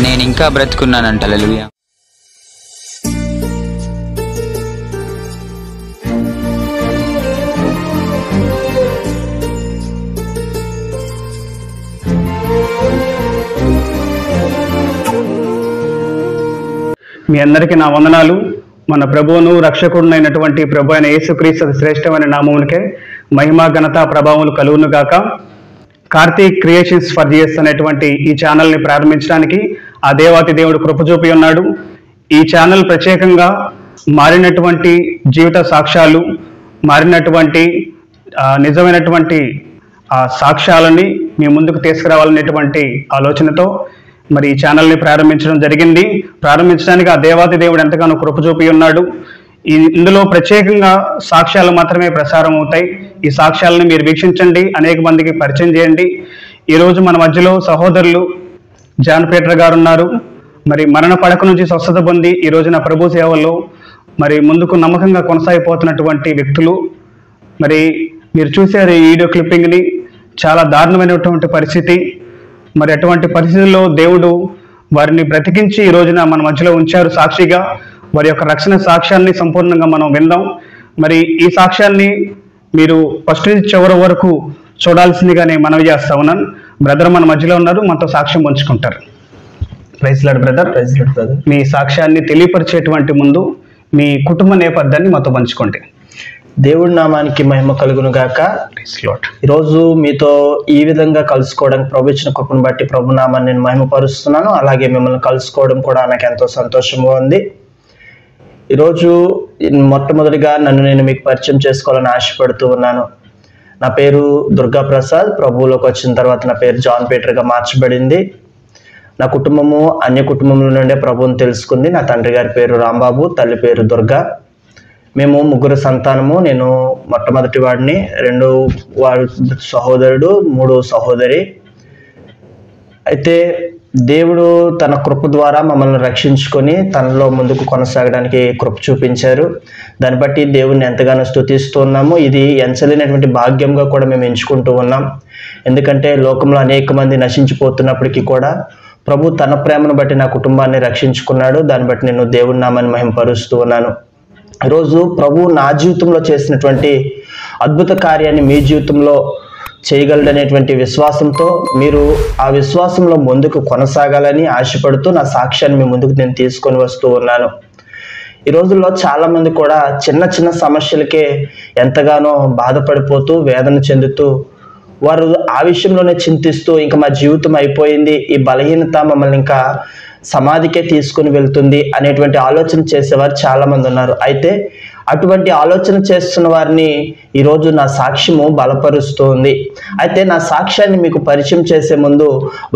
నేను ఇంకా బ్రతుకున్నానంట. హల్లెలూయా. మీ అందరికీ నా వందనాలు. మన ప్రభువును రక్షకుడునైనటువంటి ప్రభు అయిన యేసుక్రీస్తు శ్రేష్టమైన నామమునికే మహిమ ఘనత ప్రభావములు కలుగును గాక. కార్తీక్ క్రియేషన్స్ ఫర్ జీసస్ అనేటువంటి ఈ ఛానల్ని ప్రారంభించడానికి ఆ దేవాతి దేవుడు కృప చూపి ఉన్నాడు. ఈ ఛానల్ ప్రత్యేకంగా మారినటువంటి జీవిత సాక్ష్యాలు, మారినటువంటి నిజమైనటువంటి సాక్ష్యాలని మీ ముందుకు తీసుకురావాలనేటువంటి ఆలోచనతో మరి ఈ ఛానల్ని ప్రారంభించడం జరిగింది. ప్రారంభించడానికి ఆ దేవాతి దేవుడు ఎంతగానో కృప చూపి ఉన్నాడు. ఇందులో ప్రత్యేకంగా సాక్ష్యాలు మాత్రమే ప్రసారం అవుతాయి. ఈ సాక్ష్యాలను మీరు వీక్షించండి, అనేక మందికి పరిచయం చేయండి. ఈరోజు మన మధ్యలో సహోదరులు జాన్ పీటర్ గారు ఉన్నారు. మరి మరణ పడక నుంచి స్వస్థత పొంది ఈ రోజున ప్రభు సేవల్లో మరి ముందుకు నమ్మకంగా కొనసాగిపోతున్నటువంటి వ్యక్తులు. మరి మీరు చూసారు ఈ వీడియో క్లిప్పింగ్ని. చాలా దారుణమైనటువంటి పరిస్థితి. మరి అటువంటి పరిస్థితుల్లో దేవుడు వారిని బ్రతికించి ఈ రోజున మన మధ్యలో ఉంచారు సాక్షిగా. వారి యొక్క రక్షణ సాక్ష్యాన్ని సంపూర్ణంగా మనం విందాం. మరి ఈ సాక్ష్యాన్ని మీరు ఫస్ట్ నుంచి చివరి వరకు చూడాల్సిందిగా నేను మనవి చేస్తా ఉన్నాను. బ్రదర్ మన మధ్యలో ఉన్నారు, మనతో సాక్ష్యం పంచుకుంటారు. Praise lord brother. Praise lord brother. మీ సాక్ష్యాన్ని తెలియపరిచేటువంటి ముందు మీ కుటుంబ నేపథ్యాన్ని మాతో పంచుకోండి. దేవుడి నామానికి మహిమ కలుగును గాక. ఈరోజు మీతో ఈ విధంగా కలుసుకోవడానికి ప్రభు ఇచ్చిన కృపను బట్టి ప్రభు నామాన్ని నేను మహిమపరుస్తున్నాను. అలాగే మిమ్మల్ని కలుసుకోవడం కూడా నాకు ఎంతో సంతోషంగా ఉంది. ఈరోజు మొట్టమొదటిగా నన్ను నేను మీకు పరిచయం చేసుకోవాలని ఆశపడుతూ ఉన్నాను. నా పేరు దుర్గా ప్రసాద్. ప్రభువులోకి వచ్చిన తర్వాత నా పేరు జాన్ పీటర్గా మార్చబడింది. నా కుటుంబము అన్య కుటుంబంలో నుండే ప్రభువుని తెలుసుకుంది. నా తండ్రి గారి పేరు రాంబాబు, తల్లి పేరు దుర్గా. మేము ముగ్గురు సంతానము. నేను మొట్టమొదటి వాడిని, రెండో వాడు సహోదరుడు, మూడో సహోదరి. అయితే దేవుడు తన కృప ద్వారా మమ్మల్ని రక్షించుకొని తనలో ముందుకు కొనసాగడానికి కృప చూపించారు. దాన్ని బట్టి దేవుడిని ఎంతగానో స్తుతిస్తున్నాము. ఇది ఎంచలేనటువంటి భాగ్యంగా కూడా మేము ఎంచుకుంటూ ఉన్నాం. ఎందుకంటే లోకంలో అనేక మంది నశించిపోతున్నప్పటికీ కూడా ప్రభు తన ప్రేమను బట్టి నా కుటుంబాన్ని రక్షించుకున్నాడు. దాన్ని బట్టి నేను దేవుడి నామాన్ని మహిమపరుస్తూ ఉన్నాను. ఈరోజు ప్రభు నా జీవితంలో చేసినటువంటి అద్భుత కార్యాన్ని మీ జీవితంలో చేయగలడనేటువంటి విశ్వాసంతో మీరు ఆ విశ్వాసంలో ముందుకు కొనసాగాలని ఆశపడుతూ నా సాక్ష్యాన్ని మీ ముందుకు నేను తీసుకొని వస్తూ ఉన్నాను. ఈ రోజుల్లో చాలామంది కూడా చిన్న చిన్న సమస్యలకే ఎంతగానో బాధపడిపోతూ వేదన చెందుతూ వారు ఆ విషయంలోనే చింతిస్తూ ఇంకా మా జీవితం అయిపోయింది, ఈ బలహీనత మమ్మల్ని ఇంకా సమాధికే తీసుకుని వెళ్తుంది అనేటువంటి ఆలోచన చేసేవారు చాలామంది ఉన్నారు. అయితే అటువంటి ఆలోచన చేస్తున్న వారిని ఈరోజు నా సాక్ష్యము బలపరుస్తుంది. అయితే నా సాక్ష్యాన్ని మీకు పరిచయం చేసే ముందు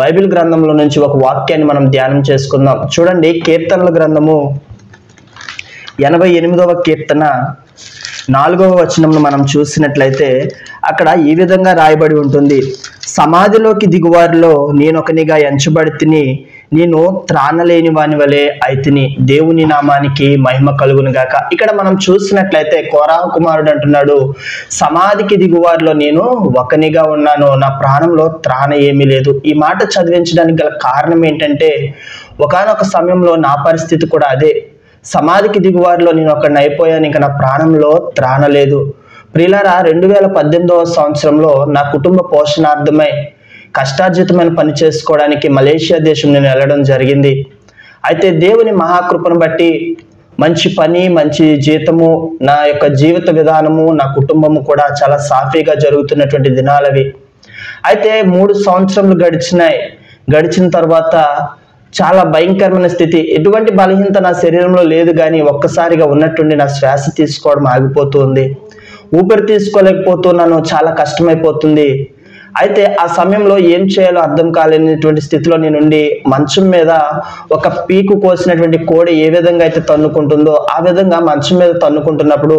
బైబిల్ గ్రంథంలో నుంచి ఒక వాక్యాన్ని మనం ధ్యానం చేసుకుందాం. చూడండి, కీర్తనల గ్రంథము 88వ కీర్తన 4వ వచనంను మనం చూసినట్లయితే అక్కడ ఈ విధంగా రాయబడి ఉంటుంది. సమాధిలోకి దిగువారిలో నేనొకనిగా ఎంచబడి తిని, నేను త్రాణలేని వాని వలె అయితిని. దేవుని నామానికి మహిమ కలుగును గాక. ఇక్కడ మనం చూసినట్లయితే కోరాహు కుమారుడు అంటున్నాడు, సమాధికి దిగువారిలో నేను ఒకనిగా ఉన్నాను, నా ప్రాణంలో త్రాణ ఏమీ లేదు. ఈ మాట చదివించడానికి గల కారణం ఏంటంటే ఒకానొక సమయంలో నా పరిస్థితి కూడా అదే. సమాధికి దిగువారిలో నేను ఒకడిని అయిపోయాను, ఇంకా నా ప్రాణంలో త్రాణ లేదు. ప్రియులారా, 2018వ సంవత్సరంలో నా కుటుంబ పోషణార్థమై కష్టార్జితమైన పని చేసుకోవడానికి మలేషియా దేశం నేను వెళ్ళడం జరిగింది. అయితే దేవుని మహాకృపను బట్టి మంచి పని, మంచి జీతము, నా యొక్క జీవిత విధానము, నా కుటుంబము కూడా చాలా సాఫీగా జరుగుతున్నటువంటి దినాలవి. అయితే 3 సంవత్సరములు గడిచిన తర్వాత చాలా భయంకరమైన స్థితి. ఎటువంటి బలహీనత నా శరీరంలో లేదు, కానీ ఒక్కసారిగా ఉన్నట్టుండి నా శ్వాస తీసుకోవడం ఆగిపోతుంది, ఊపిరి తీసుకోలేకపోతున్నాను, చాలా కష్టమైపోతుంది. అయితే ఆ సమయంలో ఏం చేయాలో అర్థం కాలేనటువంటి స్థితిలో నేనుండి మంచం మీద ఒక పీకు కోసినటువంటి కోడి ఏ విధంగా అయితే తన్నుకుంటుందో ఆ విధంగా మంచం మీద తన్నుకుంటున్నప్పుడు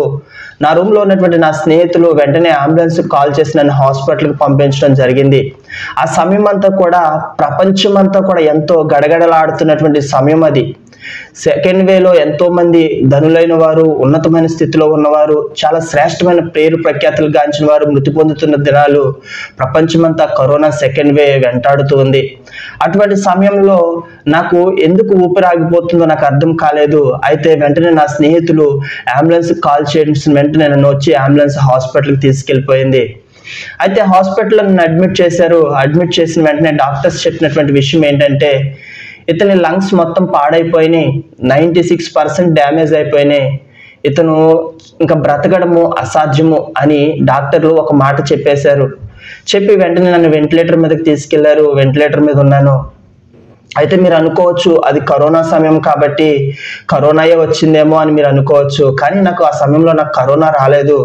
నా రూమ్లో ఉన్నటువంటి నా స్నేహితులు వెంటనే అంబులెన్స్కి కాల్ చేసి నన్ను హాస్పిటల్కి పంపించడం జరిగింది. ఆ సమయం అంతా కూడా ప్రపంచం అంతా కూడా ఎంతో గడగడలాడుతున్నటువంటి సమయం అది. సెకండ్ వేలో ఎంతో మంది ధనులైన వారు, ఉన్నతమైన స్థితిలో ఉన్నవారు, చాలా శ్రేష్టమైన పేరు ప్రఖ్యాతులు గాంచిన వారు మృతి పొందుతున్న దినాలు ప్రపంచమంతా కరోనా సెకండ్ వే వెంటాడుతూ ఉంది. అటువంటి సమయంలో నాకు ఎందుకు ఊపిరి ఆగిపోతుందో నాకు అర్థం కాలేదు. అయితే వెంటనే నా స్నేహితులు అంబులెన్స్ కాల్ చేసిన వెంటనే నన్ను వచ్చి అంబులెన్స్ హాస్పిటల్కి తీసుకెళ్ళిపోయింది. అయితే హాస్పిటల్లో నన్ను అడ్మిట్ చేశారు. అడ్మిట్ చేసిన వెంటనే డాక్టర్స్ చెప్పినటువంటి విషయం ఏంటంటే, ఇతని లంగ్స్ మొత్తం పాడైపోయినాయి, 96% డ్యామేజ్ అయిపోయినాయి, ఇతను ఇంకా బ్రతకడము అసాధ్యము అని డాక్టర్లు ఒక మాట చెప్పేశారు. చెప్పి వెంటనే నన్ను వెంటిలేటర్ మీదకి తీసుకెళ్లారు. వెంటిలేటర్ మీద ఉన్నాను. అయితే మీరు అనుకోవచ్చు అది కరోనా సమయం కాబట్టి కరోనాయే వచ్చిందేమో అని మీరు అనుకోవచ్చు. కానీ నాకు ఆ సమయంలో నాకు కరోనా రాలేదు.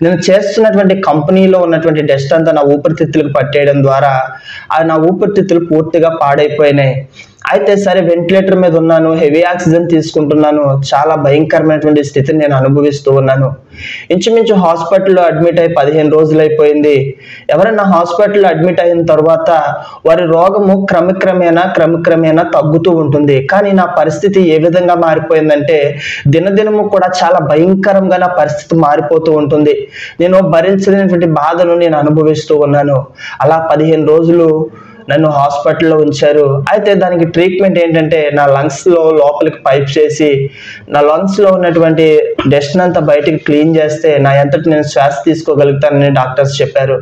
నేను చేస్తున్నటువంటి కంపెనీలో ఉన్నటువంటి డస్ట్ అంతా నా ఊపిరితిత్తులకు పట్టేయడం ద్వారా నా ఊపిరితిత్తులు పూర్తిగా పాడైపోయినాయి. అయితే సరే వెంటిలేటర్ మీద ఉన్నాను, హెవీ ఆక్సిజన్ తీసుకుంటున్నాను, చాలా భయంకరమైనటువంటి స్థితిని నేను అనుభవిస్తూ ఉన్నాను. ఇంచుమించు హాస్పిటల్లో అడ్మిట్ అయి 15 రోజులు అయిపోయింది. ఎవరైనా హాస్పిటల్లో అడ్మిట్ అయిన తర్వాత వారి రోగము క్రమక్రమేణా తగ్గుతూ ఉంటుంది. కానీ నా పరిస్థితి ఏ విధంగా మారిపోయిందంటే దినదినము కూడా చాలా భయంకరంగా నా పరిస్థితి మారిపోతూ ఉంటుంది. నేను భరించలేనటువంటి బాధను నేను అనుభవిస్తూ ఉన్నాను. అలా 15 రోజులు నన్ను హాస్పిటల్లో ఉంచారు. అయితే దానికి ట్రీట్మెంట్ ఏంటంటే నా లంగ్స్ లో లోపలికి పైప్ చేసి నా లంగ్స్ లో ఉన్నటువంటి డస్ట్ అంతా బయటికి క్లీన్ చేస్తే నా అంతటి నేను శ్వాస తీసుకోగలుగుతానని డాక్టర్స్ చెప్పారు.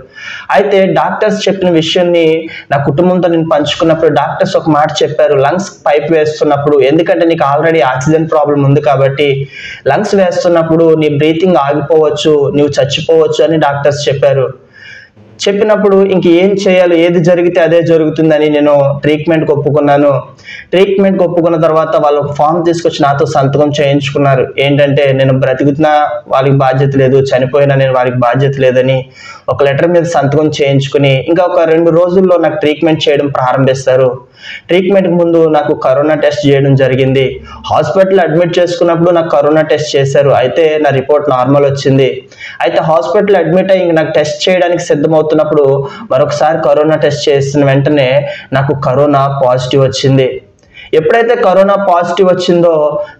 అయితే డాక్టర్స్ చెప్పిన విషయాన్ని నా కుటుంబంతో నేను పంచుకున్నప్పుడు డాక్టర్స్ ఒక మాట చెప్పారు, లంగ్స్ పైప్ వేస్తున్నప్పుడు, ఎందుకంటే నీకు ఆల్రెడీ ఆక్సిజన్ ప్రాబ్లం ఉంది కాబట్టి లంగ్స్ వేస్తున్నప్పుడు నీ బ్రీతింగ్ ఆగిపోవచ్చు, నువ్వు చచ్చిపోవచ్చు అని డాక్టర్స్ చెప్పారు. చెప్పినప్పుడు ఇంక ఏం చేయాలి, ఏది జరిగితే అదే జరుగుతుందని నేను ట్రీట్మెంట్కి ఒప్పుకున్నాను. ట్రీట్మెంట్కి ఒప్పుకున్న తర్వాత వాళ్ళు ఒక ఫామ్ తీసుకొచ్చి నాతో సంతకం చేయించుకున్నారు. ఏంటంటే నేను బ్రతికుతున్నా వాళ్ళకి బాధ్యత లేదు, చనిపోయినా నేను వారికి బాధ్యత లేదని ఒక లెటర్ మీద సంతకం చేయించుకుని ఇంకా ఒక 2 రోజుల్లో నాకు ట్రీట్మెంట్ చేయడం ప్రారంభిస్తారు. ట్రీట్మెంట్కి ముందు నాకు కరోనా టెస్ట్ చేయడం జరిగింది. హాస్పిటల్ అడ్మిట్ చేసుకున్నప్పుడు నాకు కరోనా టెస్ట్ చేశారు. అయితే నా రిపోర్ట్ నార్మల్ వచ్చింది. అయితే హాస్పిటల్ అడ్మిట్ అయ్యి నాకు టెస్ట్ చేయడానికి సిద్ధమవుతున్నప్పుడు మరొకసారి కరోనా టెస్ట్ చేసిన వెంటనే నాకు కరోనా పాజిటివ్ వచ్చింది. ఎప్పుడైతే కరోనా పాజిటివ్ వచ్చిందో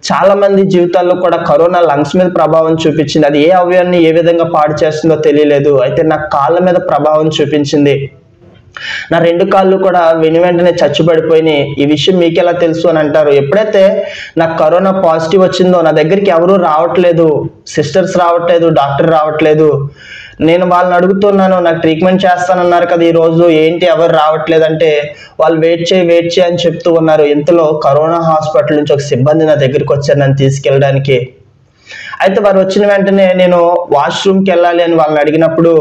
చాలా మంది జీవితాల్లో కూడా కరోనా లంగ్స్ మీద ప్రభావం చూపించింది. అది ఏ అవయవాన్ని ఏ విధంగా పాడు చేస్తుందో తెలియలేదు. అయితే నా కాళ్ళ మీద ప్రభావం చూపించింది. నా 2 కాళ్ళు కూడా వెంటనే చచ్చుబడిపోయినాయి. ఈ విషయం మీకు ఎలా తెలుసు అని అంటారు. ఎప్పుడైతే నాకు కరోనా పాజిటివ్ వచ్చిందో నా దగ్గరికి ఎవరు రావట్లేదు, సిస్టర్స్ రావట్లేదు, డాక్టర్ రావట్లేదు. నేను వాళ్ళని అడుగుతున్నాను, నాకు ట్రీట్మెంట్ చేస్తానన్నారు కదా ఈ రోజు, ఏంటి ఎవరు రావట్లేదంటే వాళ్ళు వెయిట్ చేయి అని చెప్తూ ఉన్నారు. ఇంతలో కరోనా హాస్పిటల్ నుంచి ఒక సిబ్బంది నా దగ్గరికి వచ్చారు నన్ను తీసుకెళ్ళడానికి. అయితే వారు వచ్చిన వెంటనే నేను వాష్రూమ్కి వెళ్ళాలి అని వాళ్ళని అడిగినప్పుడు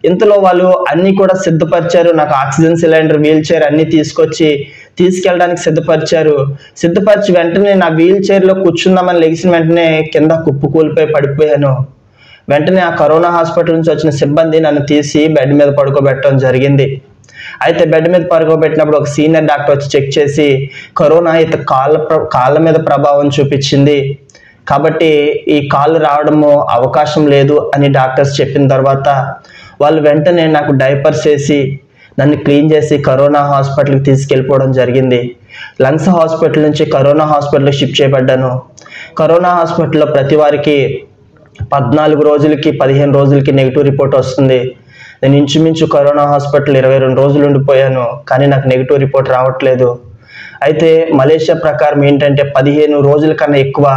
ఇంతలో వాళ్ళు అన్ని కూడా సిద్ధపరిచారు. నాకు ఆక్సిజన్ సిలిండర్, వీల్ చైర్ అన్ని తీసుకెళ్ళడానికి సిద్ధపరిచి వెంటనే నా వీల్ చైర్లో కూర్చుందామని లెగిసిన వెంటనే కింద కుప్పకూలిపోయి పడిపోయాను. వెంటనే ఆ కరోనా హాస్పిటల్ నుంచి వచ్చిన సిబ్బంది నన్ను తీసి బెడ్ మీద పడుకోబెట్టడం జరిగింది. అయితే బెడ్ మీద పడుకోబెట్టినప్పుడు ఒక సీనియర్ డాక్టర్ వచ్చి చెక్ చేసి కరోనా కాళ్ళ మీద ప్రభావం చూపించింది కాబట్టి ఈ కాళ్ళు రావడము అవకాశం లేదు అని డాక్టర్స్ చెప్పిన తర్వాత వాళ్ళు వెంటనే నాకు డైపర్స్ వేసి నన్ను క్లీన్ చేసి కరోనా హాస్పిటల్కి తీసుకెళ్ళిపోవడం జరిగింది. లంగ్స్ హాస్పిటల్ నుంచి కరోనా హాస్పిటల్కి షిఫ్ట్ చేయబడ్డాను. కరోనా హాస్పిటల్లో ప్రతి వారికి 14 రోజులకి 15 రోజులకి నెగిటివ్ రిపోర్ట్ వస్తుంది. నేను ఇంచుమించు కరోనా హాస్పిటల్ 22 రోజులు ఉండిపోయాను, కానీ నాకు నెగిటివ్ రిపోర్ట్ రావట్లేదు. అయితే మలేషియా ప్రకారం ఏంటంటే 15 రోజుల కన్నా ఎక్కువ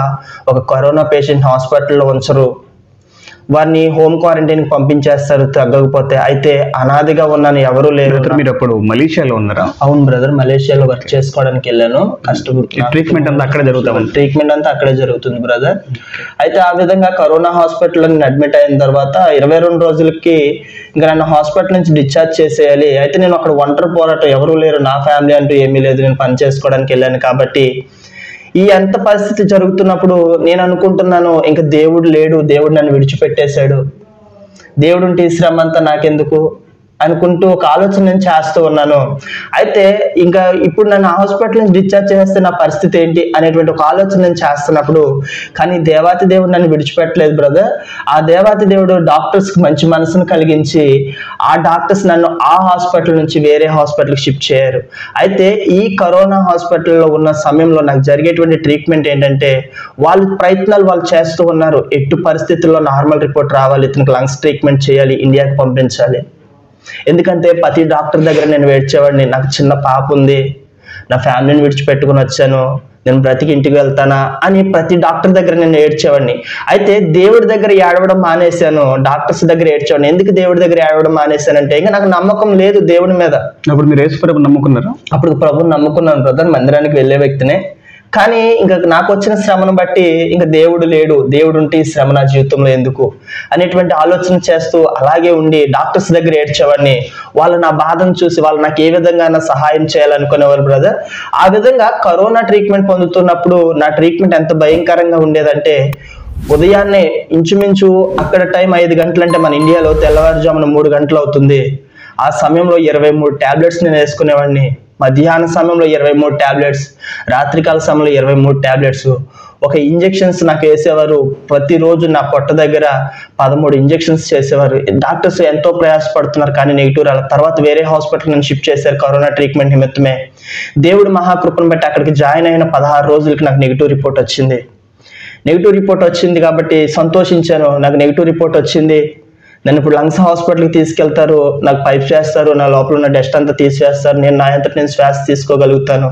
ఒక కరోనా పేషెంట్ హాస్పిటల్లో ఉంచరు, వారిని హోమ్ క్వారంటైన్కి పంపించేస్తారు తగ్గకపోతే. అయితే అనాదిగా ఉన్నాను, ఎవరు లేరు. మీరు అప్పుడు మలేషియాలో ఉన్నారా? అవును బ్రదర్, మలేషియాలో వర్క్ చేసుకోవడానికి వెళ్ళాను. ట్రీట్మెంట్ అంతా అక్కడే జరుగుతుంది. ట్రీట్మెంట్ అంతా అక్కడే జరుగుతుంది బ్రదర్. అయితే ఆ విధంగా కరోనా హాస్పిటల్లో నేను అడ్మిట్ అయిన తర్వాత 22 రోజులకి ఇంకా నన్ను హాస్పిటల్ నుంచి డిశ్చార్జ్ చేసేయాలి. అయితే నేను అక్కడ ఒంటరి పోరాటం, ఎవరు లేరు, నా ఫ్యామిలీ అంటూ ఏమీ లేదు, నేను పని చేసుకోవడానికి వెళ్ళాను. కాబట్టి ఈ అంత పరిస్థితి జరుగుతున్నప్పుడు నేను అనుకుంటున్నాను ఇంకా దేవుడు లేడు, దేవుడు నన్ను విడిచిపెట్టేశాడు, దేవుడు ఉంటే ఈ శ్రమ అంతా నాకెందుకు, అనుకుంటూ ఒక ఆలోచన నేను చేస్తూ ఉన్నాను. అయితే ఇంకా ఇప్పుడు నన్ను హాస్పిటల్ నుంచి డిశ్చార్జ్ చేస్తే నా పరిస్థితి ఏంటి అనేటువంటి ఒక ఆలోచన నేను చేస్తున్నప్పుడు, కానీ దేవాతి దేవుడు నన్ను విడిచిపెట్టలేదు బ్రదర్. ఆ దేవాతి దేవుడు డాక్టర్స్కి మంచి మనసును కలిగించి ఆ డాక్టర్స్ నన్ను ఆ హాస్పిటల్ నుంచి వేరే హాస్పిటల్కి షిఫ్ట్ చేయరు. అయితే ఈ కరోనా హాస్పిటల్లో ఉన్న సమయంలో నాకు జరిగేటువంటి ట్రీట్మెంట్ ఏంటంటే, వాళ్ళు ప్రయత్నాలు వాళ్ళు చేస్తూ ఉన్నారు. ఎట్టి పరిస్థితుల్లో నార్మల్ రిపోర్ట్ రావాలి, ఇతనికి లంగ్స్ ట్రీట్మెంట్ చేయాలి, ఇండియాకి పంపించాలి. ఎందుకంటే ప్రతి డాక్టర్ దగ్గర నేను ఏడ్చేవాడిని, నాకు చిన్న పాప ఉంది, నా ఫ్యామిలీని విడిచిపెట్టుకుని వచ్చాను, నేను బ్రతికి ఇంటికి వెళ్తానా అని ప్రతి డాక్టర్ దగ్గర నేను ఏడ్చేవాడిని. అయితే దేవుడి దగ్గర ఏడవడం మానేశాను, డాక్టర్స్ దగ్గర ఏడ్చేవాడిని. ఎందుకు దేవుడి దగ్గర ఏడవడం మానేశానంటే, ఇంకా నాకు నమ్మకం లేదు దేవుడి మీద. అప్పుడు మీరు యేసు ప్రభువుని నమ్ముకున్నారా? అప్పుడు ప్రభువుని నమ్ముకున్నాను బ్రదర్, మందిరానికి వెళ్ళే వ్యక్తినే. కానీ ఇంకా నాకు వచ్చిన శ్రమను బట్టి ఇంకా దేవుడు లేడు, దేవుడు ఉంటే ఈ శ్రమ నా జీవితంలో ఎందుకు అనేటువంటి ఆలోచన చేస్తూ అలాగే ఉండి డాక్టర్స్ దగ్గర ఏడ్చేవాడిని. వాళ్ళు నా బాధను చూసి వాళ్ళు నాకు ఏ విధంగా సహాయం చేయాలనుకునేవారు బ్రదర్. ఆ విధంగా కరోనా ట్రీట్మెంట్ పొందుతున్నప్పుడు నా ట్రీట్మెంట్ ఎంత భయంకరంగా ఉండేదంటే, ఉదయాన్నే ఇంచుమించు అక్కడ టైం 5 గంటలంటే మన ఇండియాలో తెల్లవారుజామున 3 గంటలు అవుతుంది. ఆ సమయంలో 23 ట్యాబ్లెట్స్ నేను వేసుకునేవాడిని. మధ్యాహ్న సమయంలో 23 ట్యాబ్లెట్స్, రాత్రికాల సమయంలో 23 ట్యాబ్లెట్స్. ఒక ఇంజెక్షన్స్ నాకు వేసేవారు. ప్రతిరోజు నా పొట్ట దగ్గర 13 ఇంజెక్షన్స్ చేసేవారు. డాక్టర్స్ ఎంతో ప్రయాసపడుతున్నారు కానీ నెగిటివ్ రాలేదు. తర్వాత వేరే హాస్పిటల్ నుంచి షిఫ్ట్ చేశారు కరోనా ట్రీట్మెంట్ నిమిత్తమే. దేవుడు మహాకృపను బట్టి అక్కడికి జాయిన్ అయిన 16 రోజులకి నాకు నెగిటివ్ రిపోర్ట్ వచ్చింది. నెగిటివ్ రిపోర్ట్ వచ్చింది కాబట్టి సంతోషించాను. నాకు నెగిటివ్ రిపోర్ట్ వచ్చింది, నన్ను ఇప్పుడు లంగ్స్ హాస్పిటల్కి తీసుకెళ్తారు, నాకు పైప్ చేస్తారు, నా లోపల ఉన్న డస్ట్ అంతా తీసివేస్తారు, నేను నా అంతటి నేను శ్వాస తీసుకోగలుగుతాను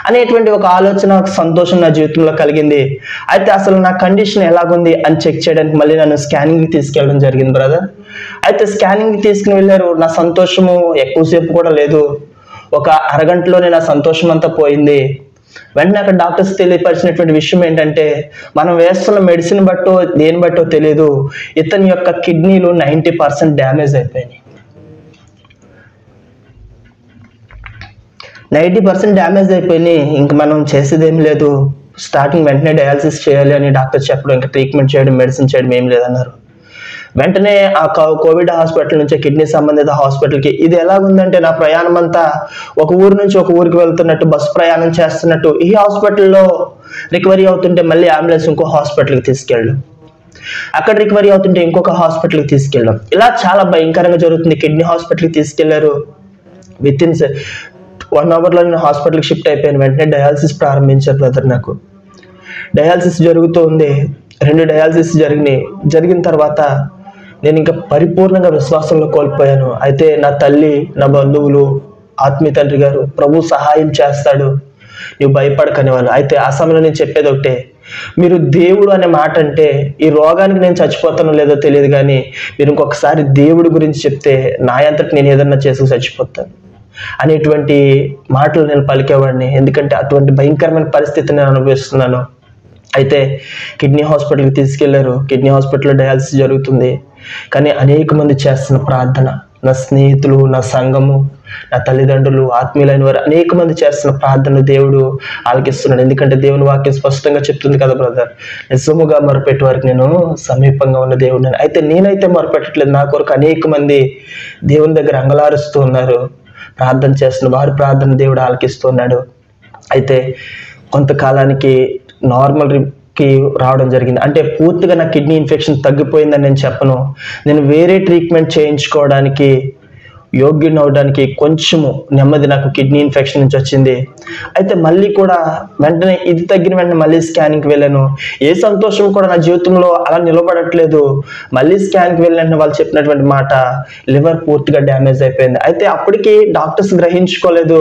అనేటువంటి ఒక ఆలోచన, ఒక సంతోషం నా జీవితంలో కలిగింది. అయితే అసలు నా కండిషన్ ఎలాగుంది అని చెక్ చేయడానికి మళ్ళీ నన్ను స్కానింగ్కి తీసుకెళ్ళడం జరిగింది బ్రదర్. అయితే స్కానింగ్కి తీసుకుని వెళ్ళారు. నా సంతోషము ఎక్కువసేపు కూడా లేదు, ఒక అరగంటలోనే నా సంతోషం అంతా పోయింది. వెంటనే అక్కడ డాక్టర్స్ తెలియపరిచినటువంటి విషయం ఏంటంటే, మనం వేస్తున్న మెడిసిన్ బట్టో దేని బట్టో తెలియదు, ఇతని యొక్క కిడ్నీలు 90% డ్యామేజ్ అయిపోయినాయి. 90% డ్యామేజ్ అయిపోయినాయి. ఇంక మనం చేసేదేం లేదు, స్టార్టింగ్ వెంటనే డయాలసిస్ చేయాలి అని డాక్టర్ చెప్పడం, ఇంకా ట్రీట్మెంట్ చేయడం, మెడిసిన్ చేయడం ఏం లేదన్నారు. వెంటనే ఆ కోవిడ్ హాస్పిటల్ నుంచి కిడ్నీ సంబంధిత హాస్పిటల్కి, ఇది ఎలాగుందంటే నా ప్రయాణం అంతా ఒక ఊరు నుంచి ఒక ఊరికి వెళ్తున్నట్టు, బస్సు ప్రయాణం చేస్తున్నట్టు. ఈ హాస్పిటల్లో రికవరీ అవుతుంటే మళ్ళీ అంబులెన్స్ ఇంకో హాస్పిటల్కి తీసుకెళ్ళడం, అక్కడ రికవరీ అవుతుంటే ఇంకొక హాస్పిటల్కి తీసుకెళ్ళడం, ఇలా చాలా భయంకరంగా జరుగుతుంది. కిడ్నీ హాస్పిటల్కి తీసుకెళ్లారు. విత్ ఇన్ 1 అవర్లో నేను హాస్పిటల్కి షిఫ్ట్ అయిపోయాను. వెంటనే డయాలసిస్ ప్రారంభించారు బ్రదర్. నాకు డయాలసిస్ జరుగుతూ ఉంది. 2 డయాలసిస్ జరిగిన తర్వాత నేను ఇంకా పరిపూర్ణంగా విశ్వాసంలో కోల్పోయాను. అయితే నా తల్లి, నా బంధువులు, ఆత్మీయ తండ్రి గారు, ప్రభు సహాయం చేస్తాడు, నువ్వు భయపడకనేవాళ్ళు. అయితే ఆ సమయంలో నేను చెప్పేది ఒకటే, మీరు దేవుడు అనే మాట అంటే ఈ రోగానికి నేను చచ్చిపోతానో లేదో తెలియదు, కానీ మీరు ఇంకొకసారి దేవుడి గురించి చెప్తే నా అంతటి నేను ఏదన్నా చేసుకు చచ్చిపోతాను అనేటువంటి మాటలు నేను పలికేవాడిని. ఎందుకంటే అటువంటి భయంకరమైన పరిస్థితిని నేను అనుభవిస్తున్నాను. అయితే కిడ్నీ హాస్పిటల్కి తీసుకెళ్లారు. కిడ్నీ హాస్పిటల్లో డయాలసిస్ జరుగుతుంది. కానీ అనేక మంది చేస్తున్న ప్రార్థన, నా స్నేహితులు, నా సంఘము, నా తల్లిదండ్రులు, ఆత్మీయులైన వారు అనేక మంది చేస్తున్న ప్రార్థనలు దేవుడు ఆలకిస్తున్నాడు. ఎందుకంటే దేవుని వాక్యం స్పష్టంగా చెప్తుంది కదా బ్రదర్, నిజముగా మొరపెట్టే వారికి నేను సమీపంగా ఉన్న దేవుడు. అయితే నేనైతే మొరపెట్టట్లేదు, నా కొరకు అనేక మంది దేవుని దగ్గర అంగలారుస్తూ ఉన్నారు, ప్రార్థన చేస్తున్న వారి ప్రార్థన దేవుడు ఆలకిస్తున్నాడు. అయితే కొంతకాలానికి నార్మల్కి రావడం జరిగింది. అంటే పూర్తిగా నా కిడ్నీ ఇన్ఫెక్షన్ తగ్గిపోయిందని నేను చెప్పను. నేను వేరే ట్రీట్మెంట్ చేయించుకోవడానికి యోగ్యుని అవడానికి కొంచెము నెమ్మది నాకు కిడ్నీ ఇన్ఫెక్షన్ నుంచి వచ్చింది. అయితే మళ్ళీ కూడా వెంటనే ఇది తగ్గిన వెంటనే మళ్ళీ స్కానింగ్కి వెళ్ళాను. ఏ సంతోషం కూడా నా జీవితంలో అలా నిలబడట్లేదు. మళ్ళీ స్కాన్కి వెళ్ళిన వాళ్ళు చెప్పినటువంటి మాట, లివర్ పూర్తిగా డ్యామేజ్ అయిపోయింది. అయితే అప్పటికి డాక్టర్స్ గ్రహించుకోలేదు,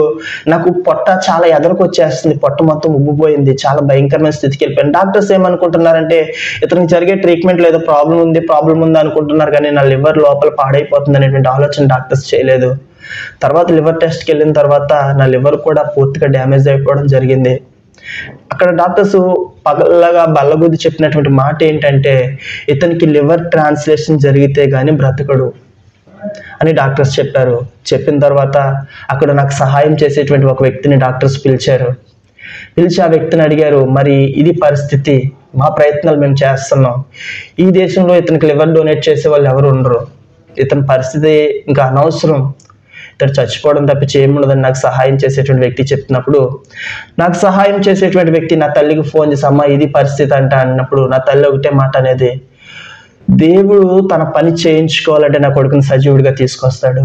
నాకు పొట్ట చాలా ఎదరకు వచ్చేస్తుంది, పొట్ట మొత్తం ఉబ్బిపోయింది, చాలా భయంకరమైన స్థితికి వెళ్ళిపోయింది. డాక్టర్స్ ఏమనుకుంటున్నారంటే ఇతనికి జరిగే ట్రీట్మెంట్లో ఏదో ప్రాబ్లం ఉంది అనుకుంటున్నారు, కానీ నా లివర్ లోపల పాడైపోతుంది అనేటువంటి ఆలోచన డాక్టర్స్ చేయలేదు. తర్వాత లివర్ టెస్ట్కి వెళ్ళిన తర్వాత నా లివర్ కూడా పూర్తిగా డ్యామేజ్ అయిపోవడం జరిగింది. అక్కడ డాక్టర్స్ పగలగా బల్లగుద్ది చెప్పినటువంటి మాట ఏంటంటే, ఇతనికి లివర్ ట్రాన్స్లేషన్ జరిగితే గానీ బ్రతకడు అని డాక్టర్స్ చెప్పారు. చెప్పిన తర్వాత అక్కడ నాకు సహాయం చేసేటువంటి ఒక వ్యక్తిని డాక్టర్స్ పిలిచారు. పిలిచి ఆ వ్యక్తిని అడిగారు, మరి ఇది పరిస్థితి, మా ప్రయత్నాలు మేము చేస్తున్నాం, ఈ దేశంలో ఇతనికి లివర్ డొనేట్ చేసే వాళ్ళు ఎవరు ఉండరు, ఇతని పరిస్థితి ఇంకా అనవసరం, ఇతడు చచ్చిపోవడం తప్పించి ఏముండదని నాకు సహాయం చేసేటువంటి వ్యక్తి చెప్తున్నప్పుడు, నాకు సహాయం చేసేటువంటి వ్యక్తి నా తల్లికి ఫోన్ చేసి అమ్మ ఇది పరిస్థితి అంట అన్నప్పుడు నా తల్లి ఒకటే మాట అనేది, దేవుడు తన పని చేయించుకోవాలంటే నా కొడుకుని సజీవుడిగా తీసుకొస్తాడు,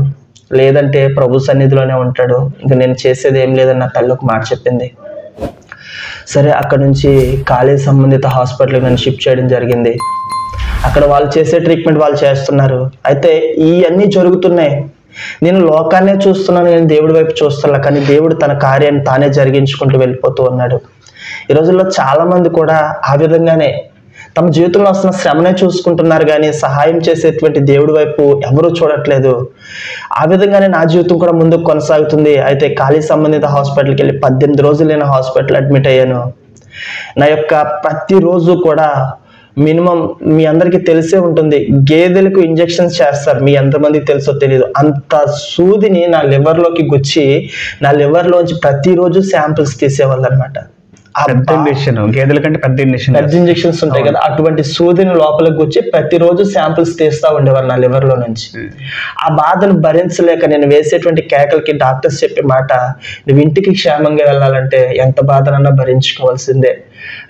లేదంటే ప్రభు సన్నిధిలోనే ఉంటాడు, ఇంకా నేను చేసేది ఏం లేదని నా తల్లి ఒక మాట చెప్పింది. సరే, అక్కడ నుంచి కాలేజ్ సంబంధిత హాస్పిటల్కి నన్ను షిఫ్ట్ చేయడం జరిగింది. అక్కడ వాళ్ళు చేసే ట్రీట్మెంట్ వాళ్ళు చేస్తున్నారు. అయితే ఇవన్నీ జరుగుతున్నాయి, నేను లోకాన్నే చూస్తున్నాను, నేను దేవుడి వైపు చూస్తున్నా, కానీ దేవుడు తన కార్యాన్ని తానే జరిగించుకుంటూ వెళ్ళిపోతూ ఉన్నాడు. ఈ రోజుల్లో చాలా మంది కూడా ఆ విధంగానే తమ జీవితంలో వస్తున్న శ్రమనే చూసుకుంటున్నారు, కానీ సహాయం చేసేటువంటి దేవుడి వైపు ఎవరూ చూడట్లేదు. ఆ విధంగానే నా జీవితం కూడా ముందుకు కొనసాగుతుంది. అయితే కాలేజ్ సంబంధిత హాస్పిటల్కి వెళ్ళి 18 రోజులు నేను హాస్పిటల్ అడ్మిట్ అయ్యాను. నా యొక్క ప్రతిరోజు కూడా మినిమం మీ అందరికీ తెలిసే ఉంటుంది, గేదెలకు ఇంజెక్షన్స్ చేస్తారు, మీ ఎంతమందికి తెలుసో తెలియదు, అంత సూదిని నా లివర్లోకి గుచ్చి నా లివర్లోంచి ప్రతిరోజు శాంపిల్స్ తీసేవాళ్ళు అనమాట. గేదెల కంటే పెద్ద ఇంజెక్షన్స్ ఉంటాయి కదా, అటువంటి సూదిని లోపలికి గుచ్చి ప్రతిరోజు శాంపిల్స్ తీస్తా ఉండేవారు నా లివర్ లో నుంచి. ఆ బాధను భరించలేక నేను వేసేటువంటి కేకలకి డాక్టర్స్ చెప్పే మాట, నువ్వు ఇంటికి క్షేమంగా వెళ్ళాలంటే ఎంత బాధనన్నా భరించుకోవాల్సిందే